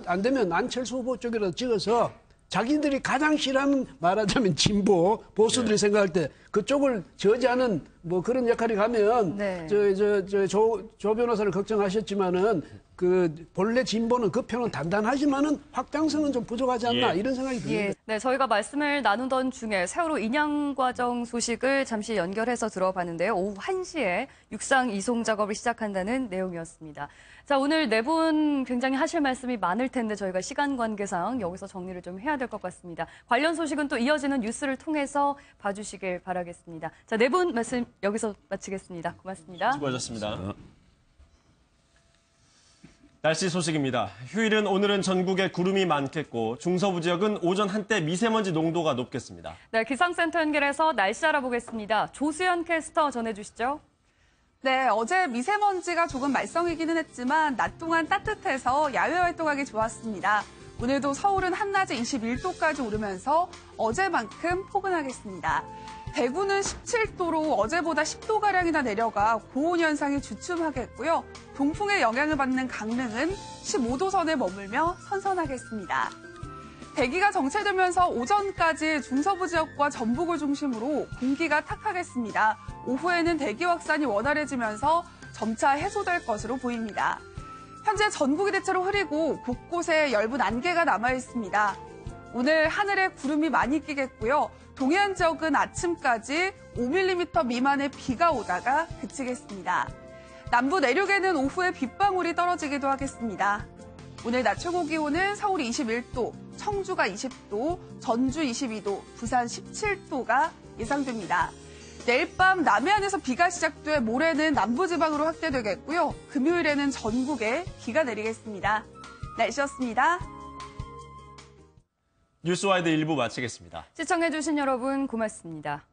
[SPEAKER 19] 안 되면 안철수 후보 쪽이라도 찍어서 자기들이 가장 싫어하는 말하자면 진보 보수들이 생각할 때 그쪽을 저지하는 뭐 그런 역할이 가면 조 변호사를 걱정하셨지만은 그 본래 진보는 그 편은 단단하지만은 확장성은 좀 부족하지 않나 이런 생각이 듭니다.
[SPEAKER 2] 네, 저희가 말씀을 나누던 중에 세월호 인양 과정 소식을 잠시 연결해서 들어봤는데요. 오후 1시에 육상 이송 작업을 시작한다는 내용이었습니다. 자, 오늘 네 분 굉장히 하실 말씀이 많을 텐데 저희가 시간 관계상 여기서 정리를 좀 해야 될 것 같습니다. 관련 소식은 또 이어지는 뉴스를 통해서 봐주시길 바라겠습니다. 자, 네 분 말씀 여기서 마치겠습니다. 고맙습니다.
[SPEAKER 1] 수고하셨습니다. 날씨 소식입니다. 휴일은 오늘은 전국에 구름이 많겠고 중서부 지역은 오전 한때 미세먼지 농도가 높겠습니다.
[SPEAKER 2] 네, 기상센터 연결해서 날씨 알아보겠습니다. 조수연 캐스터 전해주시죠.
[SPEAKER 7] 네, 어제 미세먼지가 조금 말썽이기는 했지만 낮 동안 따뜻해서 야외 활동하기 좋았습니다. 오늘도 서울은 한낮에 21도까지 오르면서 어제만큼 포근하겠습니다. 대구는 17도로 어제보다 10도가량이나 내려가 고온 현상이 주춤하겠고요. 동풍의 영향을 받는 강릉은 15도 선에 머물며 선선하겠습니다. 대기가 정체되면서 오전까지 중서부 지역과 전북을 중심으로 공기가 탁하겠습니다. 오후에는 대기 확산이 원활해지면서 점차 해소될 것으로 보입니다. 현재 전국이 대체로 흐리고 곳곳에 엷은 안개가 남아있습니다. 오늘 하늘에 구름이 많이 끼겠고요. 동해안 지역은 아침까지 5mm 미만의 비가 오다가 그치겠습니다. 남부 내륙에는 오후에 빗방울이 떨어지기도 하겠습니다. 오늘 낮 최고 기온은 서울이 21도, 청주가 20도, 전주 22도, 부산 17도가 예상됩니다. 내일 밤 남해안에서 비가 시작돼 모레는 남부지방으로 확대되겠고요. 금요일에는 전국에 비가 내리겠습니다. 날씨였습니다.
[SPEAKER 1] 뉴스와이드 1부 마치겠습니다.
[SPEAKER 2] 시청해주신 여러분 고맙습니다.